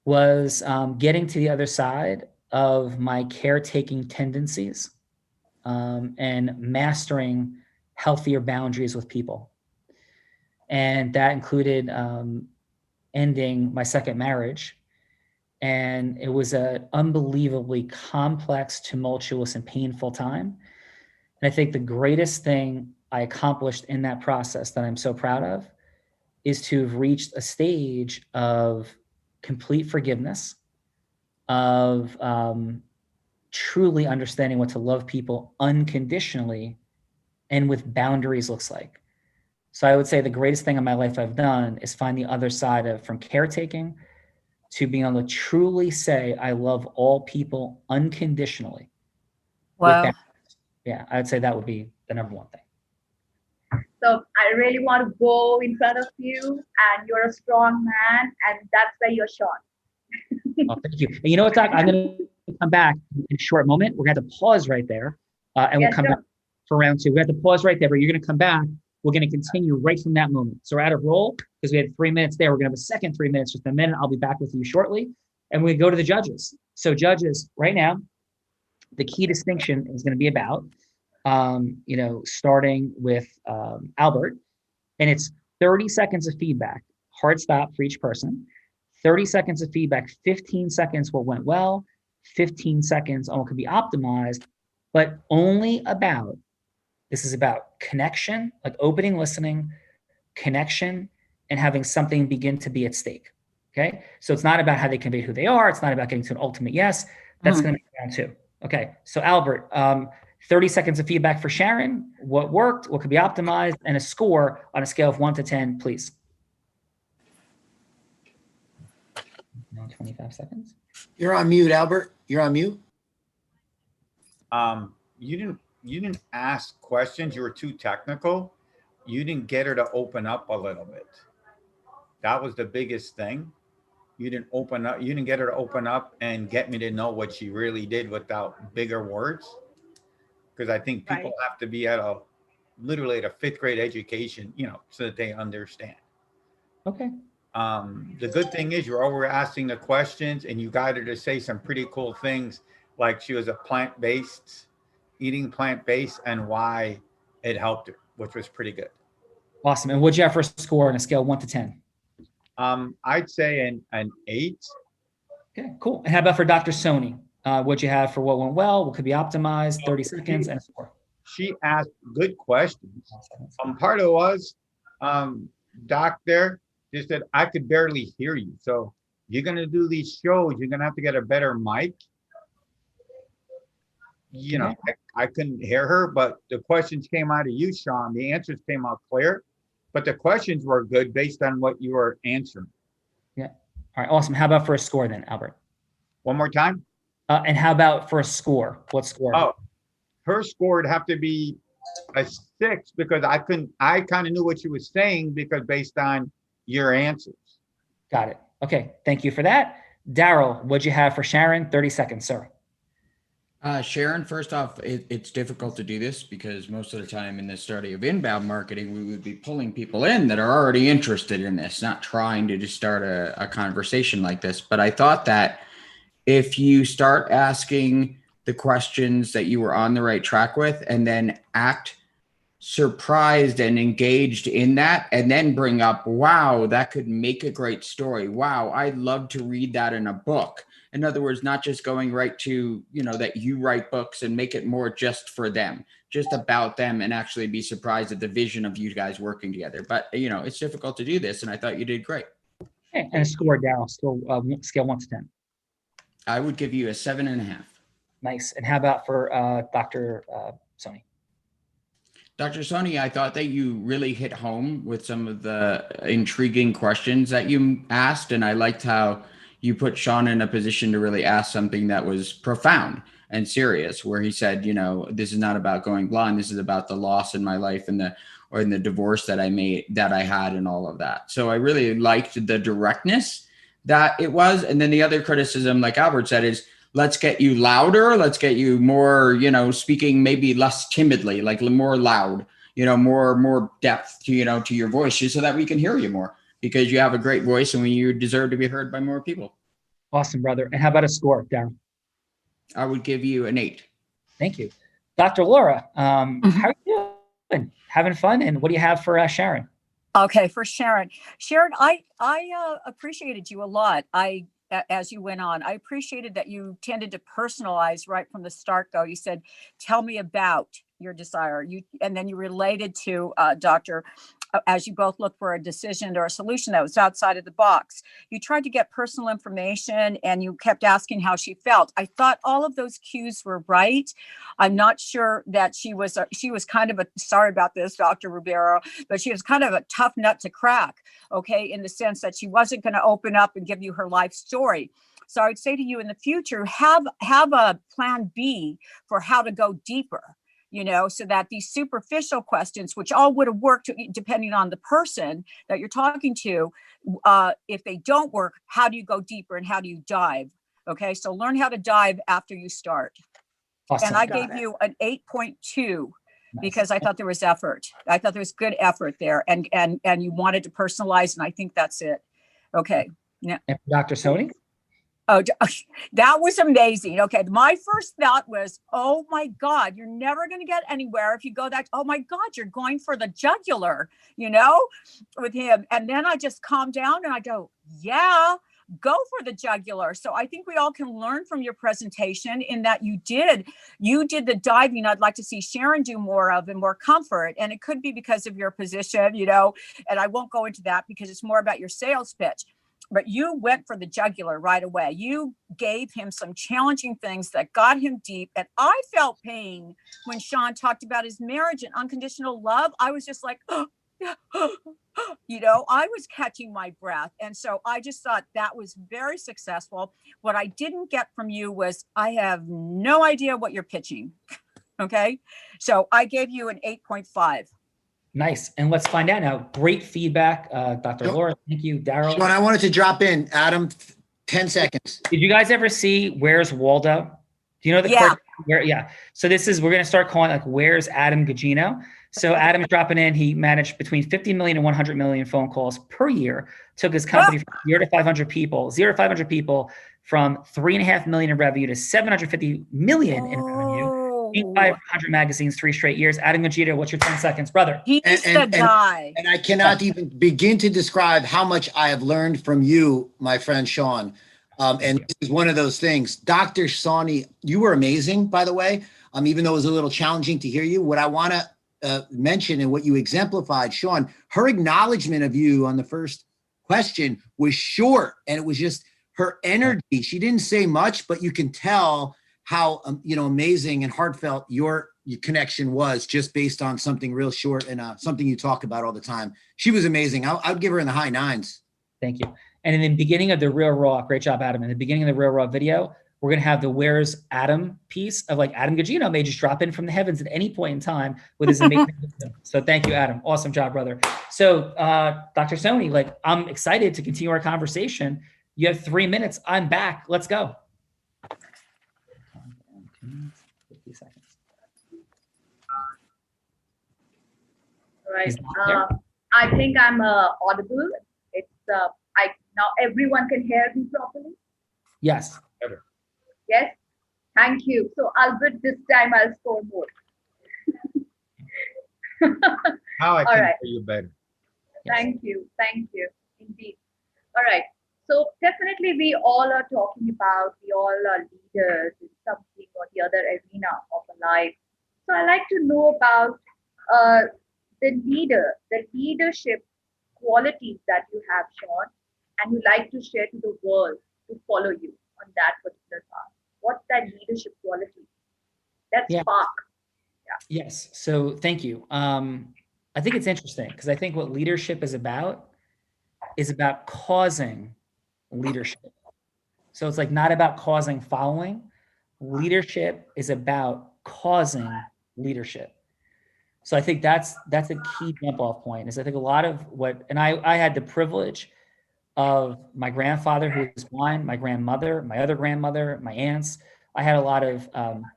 Was getting to the other side of my caretaking tendencies and mastering healthier boundaries with people. And that included ending my second marriage. And it was an unbelievably complex, tumultuous, and painful time. And I think the greatest thing I accomplished in that process that I'm so proud of is to have reached a stage of complete forgiveness, of truly understanding what to love people unconditionally and with boundaries looks like. So I would say the greatest thing in my life I've done is find the other side of from caretaking to being able to truly say, I love all people unconditionally. Wow. Yeah, I'd say that would be the number one thing. So I really want to go in front of you, and you're a strong man, and that's where you're Sean. Oh, thank you. And you know what, Doc? I'm going to come back in a short moment. We're going to have to pause right there, and we'll come back for round two. We have to pause right there, but you're going to come back. We're going to continue right from that moment. So we're out of roll because we had 3 minutes there. We're going to have a second 3 minutes, just a minute. I'll be back with you shortly. And we go to the judges. So judges, right now, the key distinction is going to be about, starting with Albert, and it's 30 seconds of feedback, hard stop for each person, 30 seconds of feedback, 15 seconds what went well, 15 seconds on what could be optimized, but only about, this is about connection, like opening, listening, connection, and having something begin to be at stake. Okay. So it's not about how they convey who they are. It's not about getting to an ultimate yes. That's going to be round two. Okay. So Albert, 30 seconds of feedback for Sharon. What worked, what could be optimized, and a score on a scale of 1 to 10, please. Now 25 seconds. You're on mute, Albert. You're on mute. You didn't ask questions. You were too technical. You didn't get her to open up a little bit. That was the biggest thing. You didn't open up. You didn't get her to open up and get me to know what she really did without bigger words. Because I think people have to be literally at a 5th grade education, so that they understand. Okay. The good thing is you're over asking the questions, and you got her to say some pretty cool things, like she was eating plant-based, and why it helped her, which was pretty good. Awesome. And what'd you have for a score on a scale of 1 to 10? I'd say an 8. Okay, cool. And how about for Dr. Soni? What'd you have for what went well, what could be optimized, 30 seconds, and a score? She asked good questions. Part of it was, Doc there just said, I could barely hear you. So you're going to do these shows, you're going to have to get a better mic. I couldn't hear her, but the questions came out of you, Sean. The answers came out clear, but the questions were good based on what you were answering. Yeah. All right. Awesome. How about for a score then, Albert? One more time. And how about for a score? What score? Oh, her score would have to be a 6 because I kind of knew what she was saying because based on your answers. Got it. Okay. Thank you for that. Daryl, what'd you have for Sharon? 30 seconds, sir. Sharon, first off, it's difficult to do this because most of the time in the study of inbound marketing, we would be pulling people in that are already interested in this, not trying to just start a conversation like this. But I thought that if you start asking the questions that you were on the right track with and then act surprised and engaged in that, and then bring up, wow, that could make a great story. Wow, I'd love to read that in a book. In other words, not just going right to, that you write books and make it more just for them, just about them, and actually be surprised at the vision of you guys working together. But, it's difficult to do this, and I thought you did great. Okay. And a score, Daryl, scale 1 to 10. I would give you a 7.5. Nice. And how about for Dr. Soni? Dr. Soni, I thought that you really hit home with some of the intriguing questions that you asked, and I liked how you put Sean in a position to really ask something that was profound and serious, where he said, this is not about going blind. This is about the loss in my life and the divorce that I had and all of that. So I really liked the directness that it was. And then the other criticism, like Albert said, is let's get you louder. Let's get you more, speaking maybe less timidly, like more loud, more depth to, to your voice, just so that we can hear you more, because you have a great voice and you deserve to be heard by more people. Awesome, brother. And how about a score, Darren? I would give you an 8. Thank you. Dr. Laura, how are you doing? Having fun? And what do you have for Sharon? Okay, for Sharon. Sharon, I appreciated you a lot. As you went on, I appreciated that you tended to personalize right from the start, though. You said, tell me about your desire. And then you related to Dr. As you both looked for a decision or a solution that was outside of the box. You tried to get personal information and you kept asking how she felt. I thought all of those cues were right. I'm not sure that she was kind of sorry about this, Dr. Ribeiro, but she was kind of a tough nut to crack, okay, in the sense that she wasn't going to open up and give you her life story. So I would say to you in the future, have a plan B for how to go deeper. So that these superficial questions, which all would have worked depending on the person that you're talking to, if they don't work, how do you go deeper and how do you dive? Okay, so learn how to dive after you start. Awesome. And I gave you an 8.2 because I thought there was effort. I thought there was good effort there, and you wanted to personalize, and I think that's it. Okay. Yeah. And Dr. Soni? Oh, that was amazing. Okay. My first thought was, oh my God, you're never going to get anywhere if you go that. Oh my God, you're going for the jugular, with him. And then I just calm down and I go, yeah, go for the jugular. So I think we all can learn from your presentation in that you did the diving I'd like to see Sharon do more of and more comfort. And it could be because of your position, and I won't go into that because it's more about your sales pitch. But you went for the jugular right away. You gave him some challenging things that got him deep. And I felt pain when Sean talked about his marriage and unconditional love. I was just like, I was catching my breath. And so I just thought that was very successful. What I didn't get from you was I have no idea what you're pitching. Okay. So I gave you an 8.5. Nice. And let's find out now. Great feedback. Dr. Laura, thank you. Daryl. Sean, I wanted to drop in. Adam, 10 seconds. Did you guys ever see Where's Waldo? Do you know the clip? Yeah. So we're going to start calling like Where's Adam Gugino? So Adam's dropping in. He managed between 50 million and 100 million phone calls per year. Took his company from 0 to 500 people from 3.5 million in revenue to 750 million in revenue. 500 magazines, 3 straight years. Adam Gugino, what's your 10 seconds, brother? He's the guy. And I cannot even begin to describe how much I have learned from you, my friend Sean. And this is one of those things. Dr. Soni, you were amazing, by the way. Even though it was a little challenging to hear you. What I want to mention and what you exemplified, Sean, her acknowledgement of you on the first question was short, and it was just her energy. She didn't say much, but you can tell how amazing and heartfelt your connection was just based on something real short and something you talk about all the time. She was amazing. I'd give her in the high 9s. Thank you. And in the beginning of the Real Raw, great job, Adam. In the beginning of the Real Raw video, we're going to have the Where's Adam piece of like Adam Gugino may just drop in from the heavens at any point in time with his amazing wisdom. So thank you, Adam. Awesome job, brother. So Dr. Soni, I'm excited to continue our conversation. You have 3 minutes. I'm back. Let's go. 50 seconds. Right. I think I'm audible. It's now everyone can hear me properly. Yes. Yes. Thank you. So Albert, this time I'll score more. Now I All can right. hear you better. Thank you. Thank you. Indeed. All right. So definitely we all are talking about, we all are leaders in something or the other arena of a life. So I like to know about the leadership qualities that you have, Sean, and you like to share to the world to follow you on that particular path. What's that leadership quality? That's spark. Yeah. Yes. So thank you. I think it's interesting because I think what leadership is about causing leadership. So it's like not about causing following. Leadership is about causing leadership. So I think that's a key jump off point is I think a lot of and I had the privilege of my grandfather who was blind, my grandmother, my other grandmother, my aunts. I had a lot of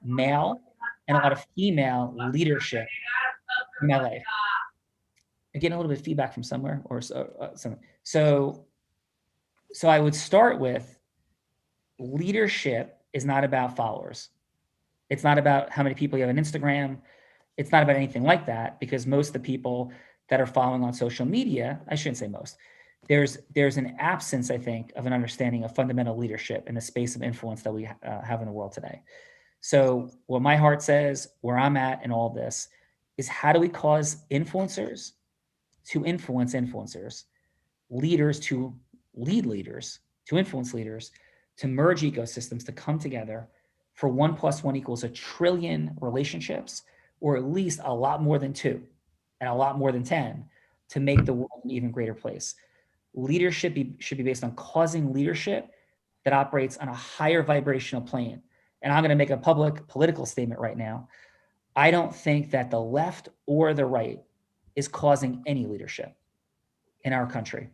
male and a lot of female leadership in my life. I'm getting a little bit of feedback from somewhere or something. So I would start with leadership is not about followers. It's not about how many people you have on Instagram. It's not about anything like that because most of the people that are following on social media, I shouldn't say most, there's an absence, I think, of an understanding of fundamental leadership in the space of influence that we have in the world today. So what my heart says, where I'm at in all this, is how do we cause influencers to influence influencers, leaders to lead leaders, to influence leaders, to merge ecosystems, to come together for 1 + 1 = 1 trillion relationships, or at least a lot more than 2 and a lot more than 10, to make the world an even greater place. Leadership should be based on causing leadership that operates on a higher vibrational plane. And I'm going to make a public political statement right now. I don't think that the left or the right is causing any leadership in our country.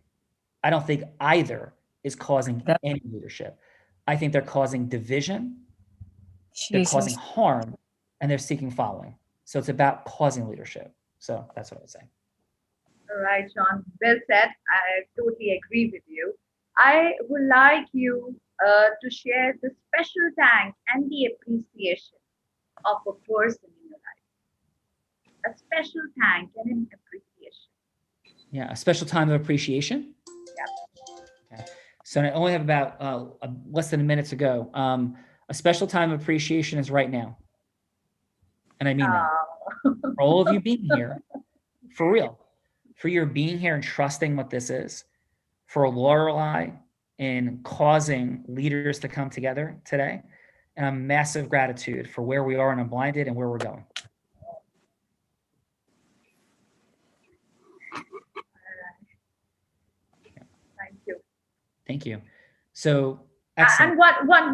I don't think either is causing any leadership. I think they're causing division, they're causing harm, and they're seeking following. So it's about causing leadership. So that's what I would say. All right, Sean. Well said. I totally agree with you. I would like you to share the special thanks and the appreciation of a person in your life. A special thank and an appreciation. Yeah, a special time of appreciation. Yeah. Okay. So I only have about less than a minute to go. A special time of appreciation is right now. And I mean that. For all of you being here, for real, for your being here and trusting what this is, for Lorelei in causing leaders to come together today, and a massive gratitude for where we are in Unblinded and where we're going. Thank you. Thank you. So, and one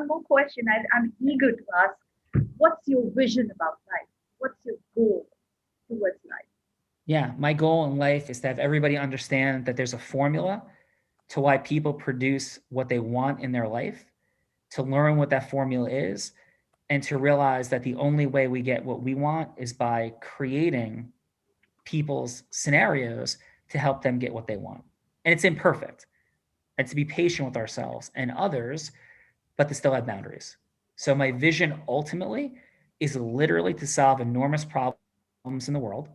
more question I'm eager to ask. What's your vision about life? What's your goal towards life? Yeah, my goal in life is to have everybody understand that there's a formula to why people produce what they want in their life, to learn what that formula is, and to realize that the only way we get what we want is by creating people's scenarios to help them get what they want. And it's imperfect. And to be patient with ourselves and others, but to still have boundaries. So my vision ultimately is literally to solve enormous problems in the world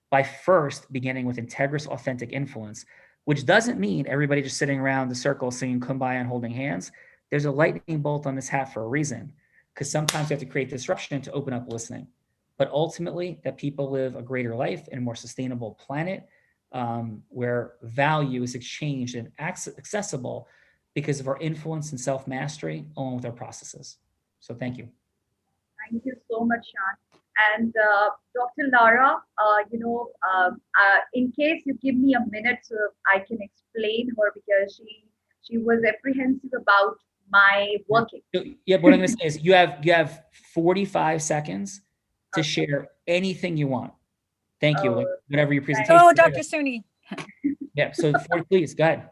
by first beginning with integrous, authentic influence, which doesn't mean everybody just sitting around the circle singing Kumbaya and holding hands. There's a lightning bolt on this hat for a reason, because sometimes we have to create disruption to open up listening. But ultimately, that people live a greater life in a more sustainable planet, where value is exchanged and accessible because of our influence and self-mastery along with our processes. So thank you. Thank you so much, Sean. And Dr. Lara, in case you give me a minute so I can explain her, because she was apprehensive about my working. Yeah, what I'm going to say is you have 45 seconds to share anything you want. Thank you. Whatever your presentation. Oh, Dr. Suni. Yeah. So please go ahead.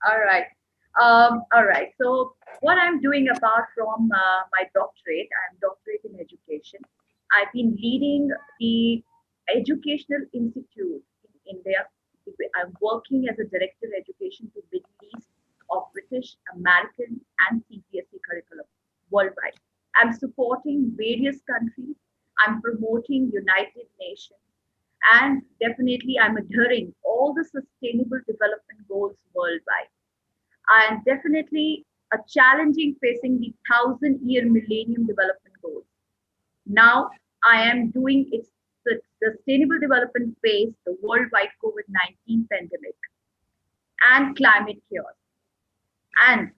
All right. All right. So what I'm doing apart from my doctorate, I'm doctorate in education. I've been leading the Educational Institute in India. I'm working as a director of education to Middle East of British, American, and CBSE curriculum worldwide. I'm supporting various countries. I'm promoting United Nations. And definitely I'm adhering all the sustainable development goals worldwide. And definitely a challenging facing the 1,000-year Millennium Development Goals. Now I am doing its the sustainable development phase, the worldwide COVID-19 pandemic and climate chaos. And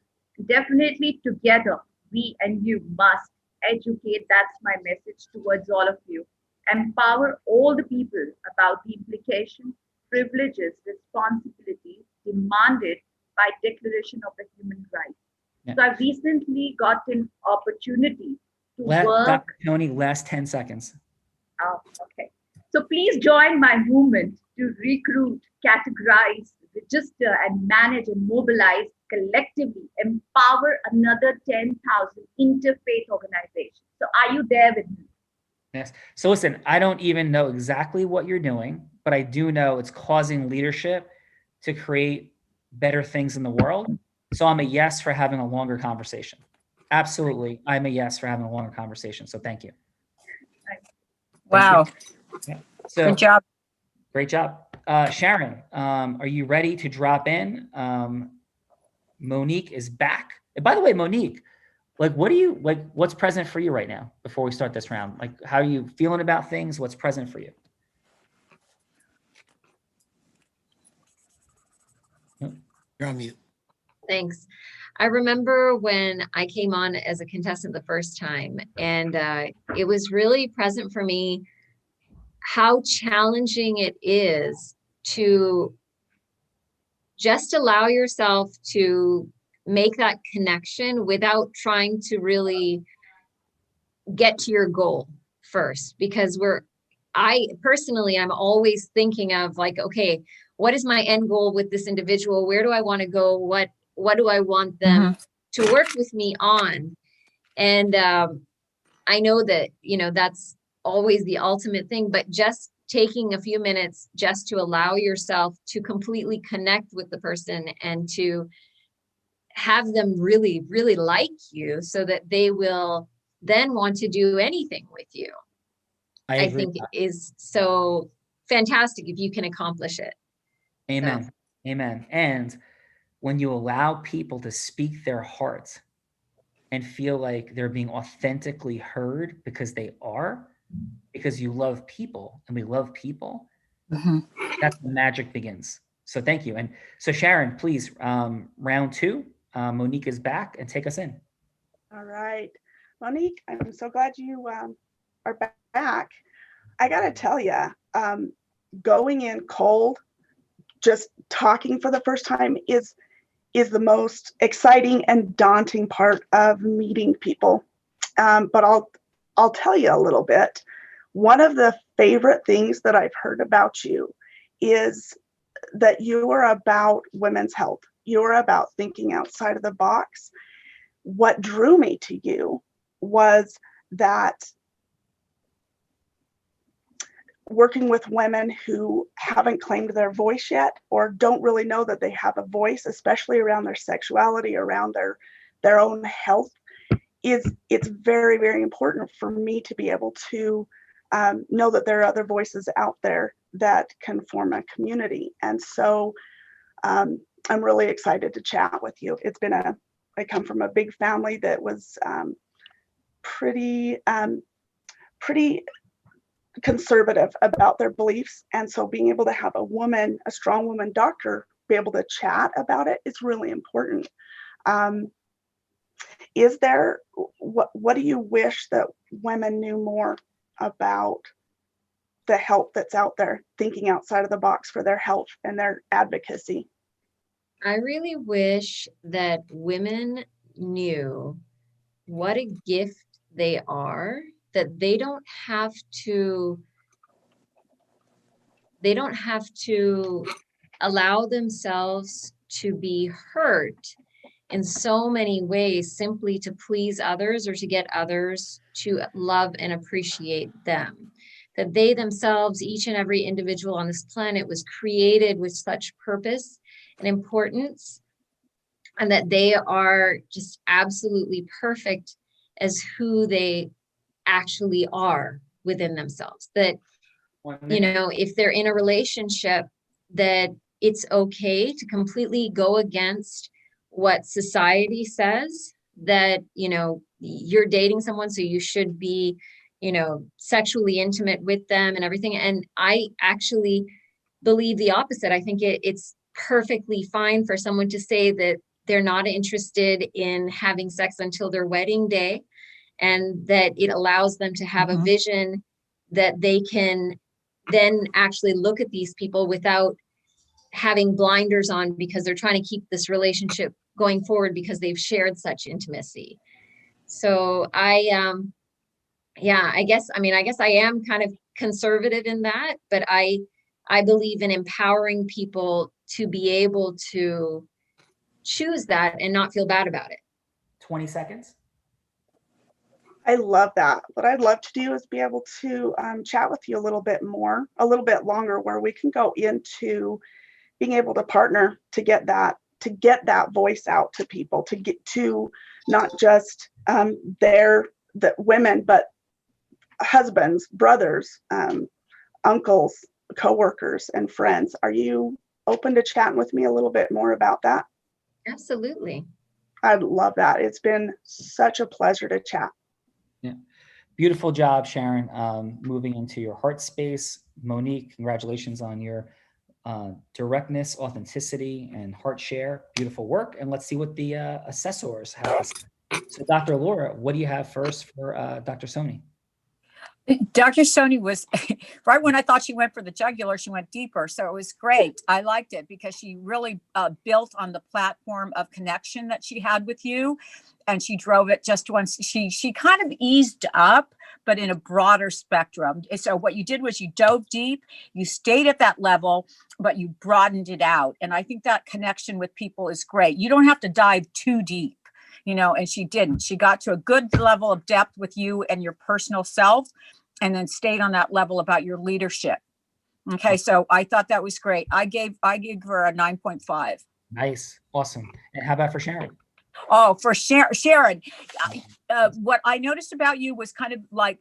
definitely together, we and you must educate. That's my message towards all of you. Empower all the people about the implications, privileges, responsibilities demanded by Declaration of the Human Rights. Yeah. So I recently got an opportunity to work. Dr. Tony, last 10 seconds. Oh, okay. So please join my movement to recruit, categorize, register, and manage and mobilize collectively, empower another 10,000 interfaith organizations. So are you there with me? Yes. So listen, I don't even know exactly what you're doing, but I do know it's causing leadership to create better things in the world. So I'm a yes for having a longer conversation. Absolutely. I'm a yes for having a longer conversation. So thank you. Wow. Yeah. So, good job. Great job. Sharon, are you ready to drop in? Monique is back. And by the way, Monique, Like, what do you like? What's present for you right now before we start this round? Like, how are you feeling about things? What's present for you? You're on mute. Thanks. I remember when I came on as a contestant the first time, and it was really present for me how challenging it is to just allow yourself to make that connection without trying to really get to your goal first. Because I personally, I'm always thinking of like, okay, what is my end goal with this individual? Where do I want to go? What do I want them to work with me on? And I know that, that's always the ultimate thing, but just taking a few minutes just to allow yourself to completely connect with the person and to have them really, really like you so that they will then want to do anything with you. I think is so fantastic if you can accomplish it. Amen. So. Amen. And when you allow people to speak their heart and feel like they're being authentically heard because they are, because you love people and we love people, that's when magic begins. So thank you. And so Sharon, please, round 2, Monique is back and take us in. All right. Monique, I'm so glad you are back. I got to tell you, going in cold, just talking for the first time is the most exciting and daunting part of meeting people. But I'll tell you a little bit. One of the favorite things that I've heard about you is that you are about women's health. You're about thinking outside of the box. What drew me to you was that working with women who haven't claimed their voice yet or don't really know that they have a voice, especially around their sexuality, around their own health, it's very, very important for me to be able to know that there are other voices out there that can form a community. And so I'm really excited to chat with you. I come from a big family that was pretty conservative about their beliefs. And so being able to have a strong woman doctor, be able to chat about it is really important. What do you wish that women knew more about the help that's out there, thinking outside of the box for their health and their advocacy? I really wish that women knew what a gift they are, that they don't have to allow themselves to be hurt in so many ways simply to please others or to get others to love and appreciate them. That they themselves, each and every individual on this planet, was created with such purpose and importance, and that they are just absolutely perfect as who they actually are within themselves. That, if they're in a relationship, that it's okay to completely go against what society says, that, you're dating someone, so you should be, sexually intimate with them and everything. And I actually believe the opposite. I think it's perfectly fine for someone to say that they're not interested in having sex until their wedding day, and that it allows them to have a vision that they can then actually look at these people without having blinders on because they're trying to keep this relationship going forward because they've shared such intimacy. So I guess I am kind of conservative in that, but I believe in empowering people to be able to choose that and not feel bad about it. 20 seconds. I love that. What I'd love to do is be able to chat with you a little bit longer, where we can go into being able to partner to get that voice out to people, to get to not just the women, but husbands, brothers, uncles, coworkers, and friends. Are you open to chatting with me a little bit more about that? Absolutely. I'd love that. It's been such a pleasure to chat. Yeah. Beautiful job, Sharon, moving into your heart space. Monique, congratulations on your directness, authenticity, and heart share. Beautiful work. And let's see what the assessors have to say. So Dr. Laura, what do you have first for Dr. Soni? Dr. Soni was right when I thought she went for the jugular, she went deeper. So it was great. I liked it because she really built on the platform of connection that she had with you. And she drove it just once. She kind of eased up, but in a broader spectrum. So what you did was you dove deep, you stayed at that level, but you broadened it out. And I think that connection with people is great. You don't have to dive too deep. And she didn't. She got to a good level of depth with you and your personal self, and then stayed on that level about your leadership. Okay, so I thought that was great. I gave her a 9.5. Nice, awesome. And how about for Sharon? Oh, for Sharon, what I noticed about you was kind of like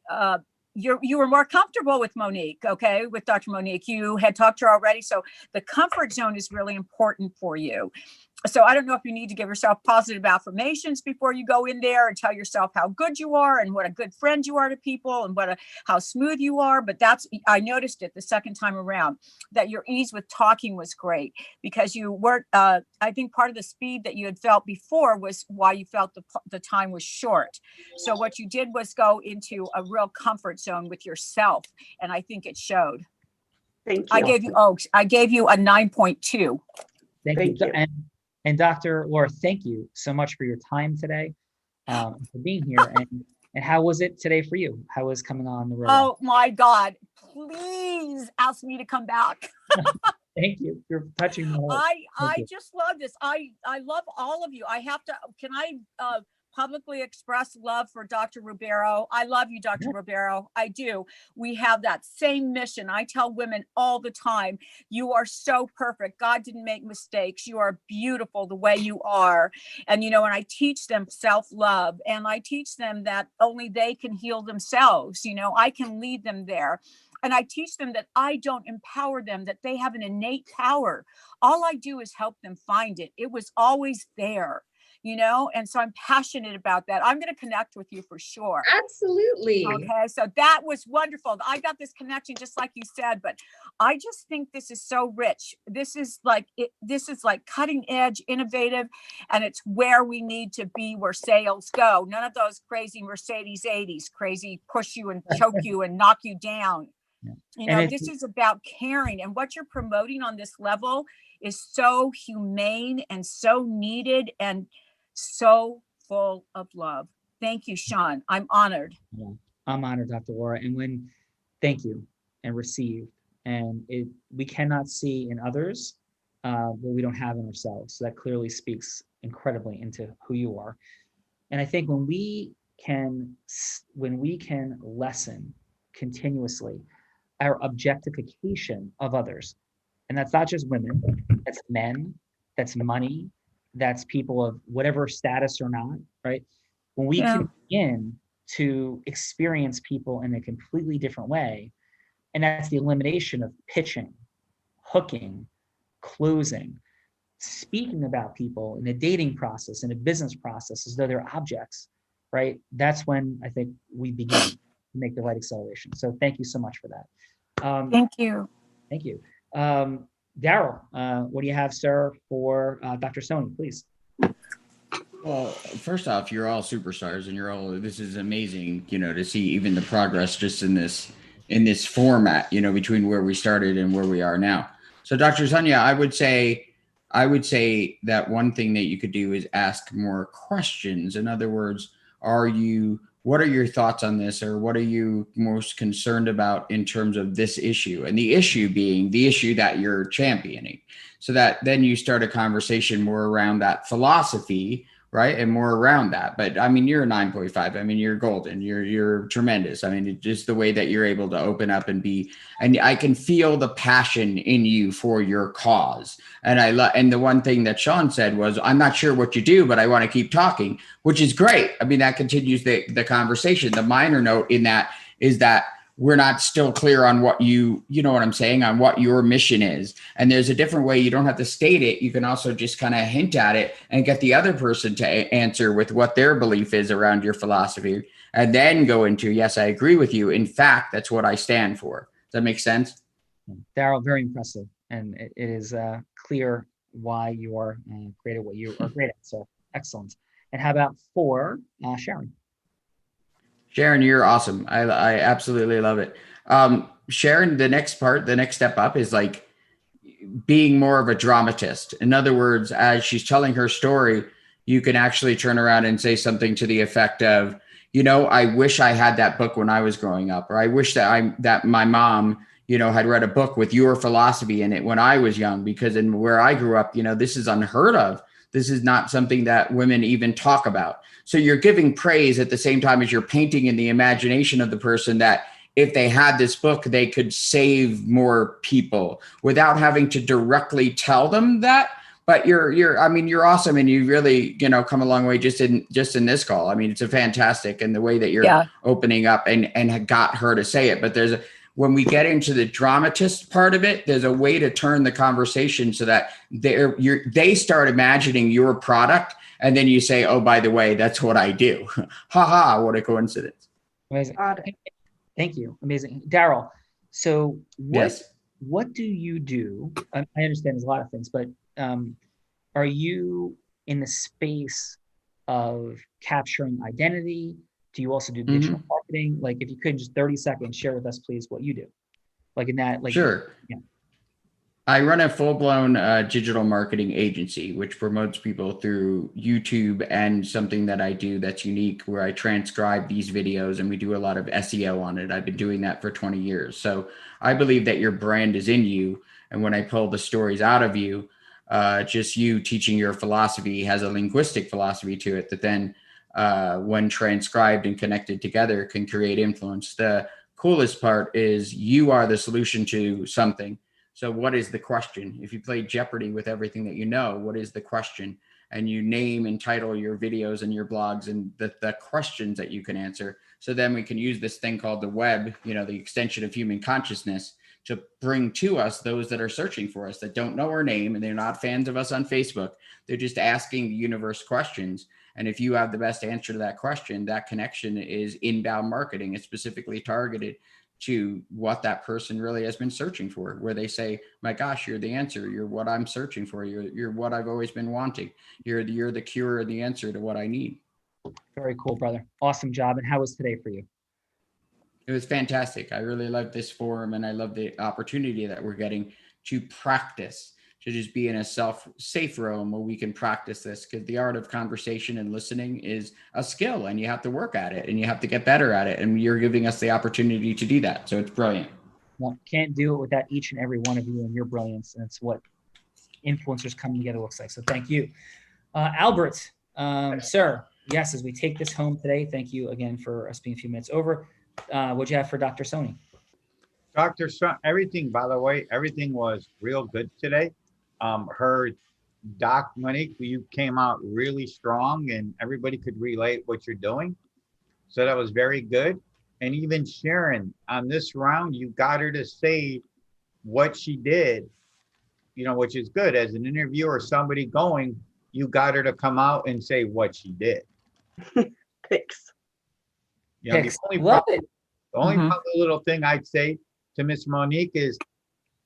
you were more comfortable with Monique, okay, with Dr. Monique. You had talked to her already, so the comfort zone is really important for you. So I don't know if you need to give yourself positive affirmations before you go in there and tell yourself how good you are and what a good friend you are to people and how smooth you are. But I noticed it the second time around, that your ease with talking was great because you weren't, I think part of the speed that you had felt before was why you felt the time was short. So what you did was go into a real comfort zone with yourself. And I think it showed. Thank you. I gave you a 9.2. Thank you. And Dr. Laura, thank you so much for your time today, for being here. And how was it today for you? How was coming on the road? Oh my God, please ask me to come back. Thank you. You're touching the heart. I just love this. I love all of you. Can I publicly express love for Dr. Ribeiro? I love you, Dr. Ribeiro. I do. We have that same mission. I tell women all the time, you are so perfect. God didn't make mistakes. You are beautiful the way you are. And, and I teach them self-love, and I teach them that only they can heal themselves. I can lead them there. And I teach them that I don't empower them, that they have an innate power. All I do is help them find it. It was always there. And so I'm passionate about that. I'm going to connect with you for sure. Absolutely. Okay. So that was wonderful. I got this connection, just like you said, but I just think this is so rich. This is like cutting edge, innovative, and it's where we need to be, where sales go. None of those crazy Mercedes 80s, crazy push you and choke you and knock you down. This is about caring, and what you're promoting on this level is so humane and so needed and so full of love. Thank you, Sean. I'm honored. Yeah, I'm honored, Dr. Laura. And thank you and receive. And we cannot see in others what we don't have in ourselves. So that clearly speaks incredibly into who you are. And I think when we can lessen continuously our objectification of others, and that's not just women, that's men, that's money, that's people of whatever status or not, right? When we can begin to experience people in a completely different way, and that's the elimination of pitching, hooking, closing, speaking about people in a dating process, in a business process, as though they're objects, right? That's when I think we begin to make the right acceleration. So thank you so much for that. Thank you. Thank you. Daryl, what do you have, sir, for Dr. Soni, please? Well, first off, you're all superstars, and this is amazing, to see even the progress just in this format, between where we started and where we are now. So Dr. Sonia, I would say that one thing that you could do is ask more questions. In other words, what are your thoughts on this, or what are you most concerned about in terms of this issue? And the issue being the issue that you're championing, so that then you start a conversation more around that philosophy, right? And more around that. But I mean, you're a 9.5. I mean, you're golden. You're tremendous. I mean, just the way that you're able to open up and I can feel the passion in you for your cause. And and the one thing that Sean said was, I'm not sure what you do, but I want to keep talking, which is great. I mean, that continues the conversation. The minor note in that is that we're not still clear on what you know what I'm saying, on what your mission is. And there's a different way. You don't have to state it. You can also just kind of hint at it and get the other person to answer with what their belief is around your philosophy, and then go into, yes, I agree with you. In fact, that's what I stand for. Does that make sense? Daryl, very impressive. And it is clear why you are great at what you are great at. So excellent. And how about for Sharon? Sharon, you're awesome. I absolutely love it. Sharon, the next step up is like being more of a dramatist. In other words, as she's telling her story, you can actually turn around and say something to the effect of, I wish I had that book when I was growing up, or I wish that my mom, had read a book with your philosophy in it when I was young, because in where I grew up, this is unheard of. This is not something that women even talk about. So you're giving praise at the same time as you're painting in the imagination of the person that if they had this book, they could save more people without having to directly tell them that. But you're awesome. And you really, come a long way just in this call. I mean, it's a fantastic. And the way that you're opening up and got her to say it. But when we get into the dramatist part of it, there's a way to turn the conversation so that they start imagining your product. And then you say, oh, by the way, that's what I do. Ha ha, what a coincidence. Amazing. Thank you. Amazing. Daryl, so what do you do? I understand there's a lot of things, but are you in the space of capturing identity? Do you also do digital marketing? Like, if you could just 30 seconds, share with us, please, what you do. Like in that, like, sure. Yeah. I run a full-blown digital marketing agency, which promotes people through YouTube, and something that I do that's unique, where I transcribe these videos and we do a lot of SEO on it. I've been doing that for 20 years. So I believe that your brand is in you. And when I pull the stories out of you, just you teaching your philosophy has a linguistic philosophy to it that then when transcribed and connected together can create influence. The coolest part is you are the solution to something. So what is the question? If you play Jeopardy with everything that you know, what is the question? And you name and title your videos and your blogs and the questions that you can answer. So then we can use this thing called the web, the extension of human consciousness, to bring to us those that are searching for us, that don't know our name, and they're not fans of us on Facebook. They're just asking the universe questions. And if you have the best answer to that question, that connection is inbound marketing. It's specifically targeted to what that person really has been searching for, where they say, my gosh, you're the answer. You're what I'm searching for. You're what I've always been wanting. You're the cure or the answer to what I need. Very cool, brother. Awesome job. And how was today for you? It was fantastic. I really love this forum, and I love the opportunity that we're getting to practice, to just be in a safe room where we can practice this, because the art of conversation and listening is a skill, and you have to work at it and you have to get better at it. And you're giving us the opportunity to do that. So it's brilliant. Well, can't do it without each and every one of you and your brilliance. And it's what influencers coming together looks like. So thank you. Albert, sir, yes, as we take this home today, thank you again for us being a few minutes over. What'd you have for Dr. Soni? Dr. Son, everything, by the way, everything was real good today. Her Doc Monique, you came out really strong, and everybody could relate what you're doing. So that was very good. And even Sharon, on this round, you got her to say what she did, which is good. As an interviewer, somebody going, you got her to come out and say what she did. Thanks. Thanks. Love it. The only other little thing I'd say to Miss Monique is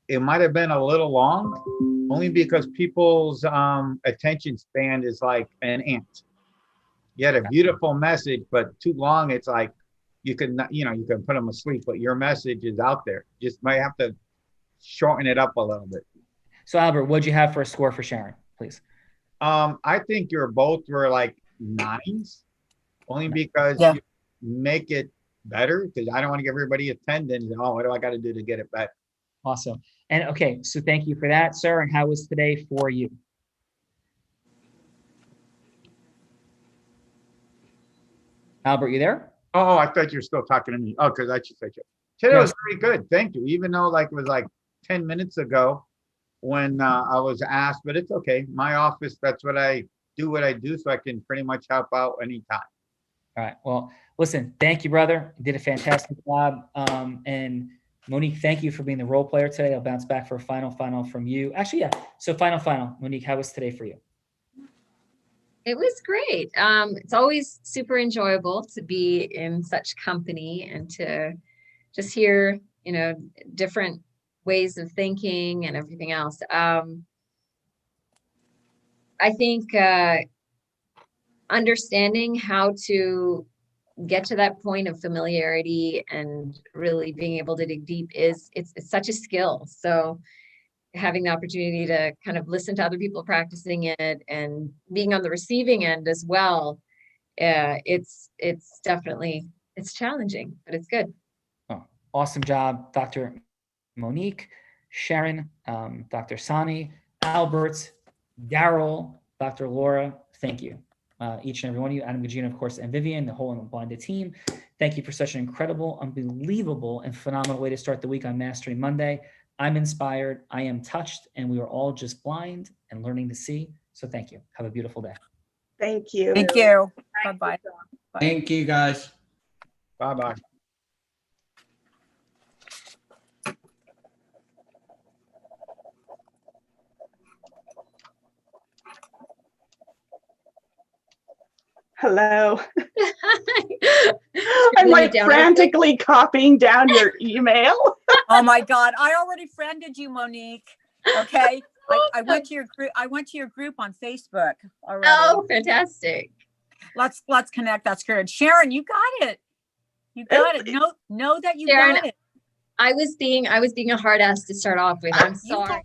it might have been a little long, only because people's attention span is like an ant. You had a beautiful message, but too long, it's like you can put them asleep, but your message is out there. Just might have to shorten it up a little bit. So Albert, what'd you have for a score for Sharon, please? I think both were like 9s, only because you make it better, because I don't want to give everybody a 10 then, what do I got to do to get it better? Awesome. And okay, so thank you for that, sir. And how was today for you? Albert, you there? Oh, I thought you were still talking to me. Oh, because I should say today was very good. Thank you. Even though it was like 10 minutes ago when I was asked, but it's okay. My office, that's what I do, so I can pretty much help out anytime. All right. Well, listen, thank you, brother. You did a fantastic job. And Monique, thank you for being the role player today. I'll bounce back for a final from you. Actually, yeah. So final. Monique, how was today for you? It was great. It's always super enjoyable to be in such company and to just hear, different ways of thinking and everything else. I think understanding how to get to that point of familiarity and really being able to dig deep it's such a skill. So having the opportunity to kind of listen to other people practicing it and being on the receiving end as well, it's definitely, it's challenging, but it's good. Oh, awesome job, Dr. Monique, Sharon, Dr. Sani, Albert, Daryl, Dr. Laura. Thank you. Each and every one of you, Adam Gugino, of course, and Vivian, the whole Unblinded team. Thank you for such an incredible, unbelievable, and phenomenal way to start the week on Mastery Monday. I'm inspired, I am touched, and we are all just blind and learning to see. So thank you. Have a beautiful day. Thank you. Thank you. Thank Bye-bye. you, John. Bye. Thank you, guys. Bye-bye. Hello. I'm Scribbling like it down frantically copying down your email. Oh my God. I already friended you, Monique. Okay. I went to your group. I went to your group on Facebook already. Oh, fantastic. Let's connect. That's good. Sharon, you got it. You got it. Know that you Sharon, got it. I was being a hard ass to start off with. I'm sorry.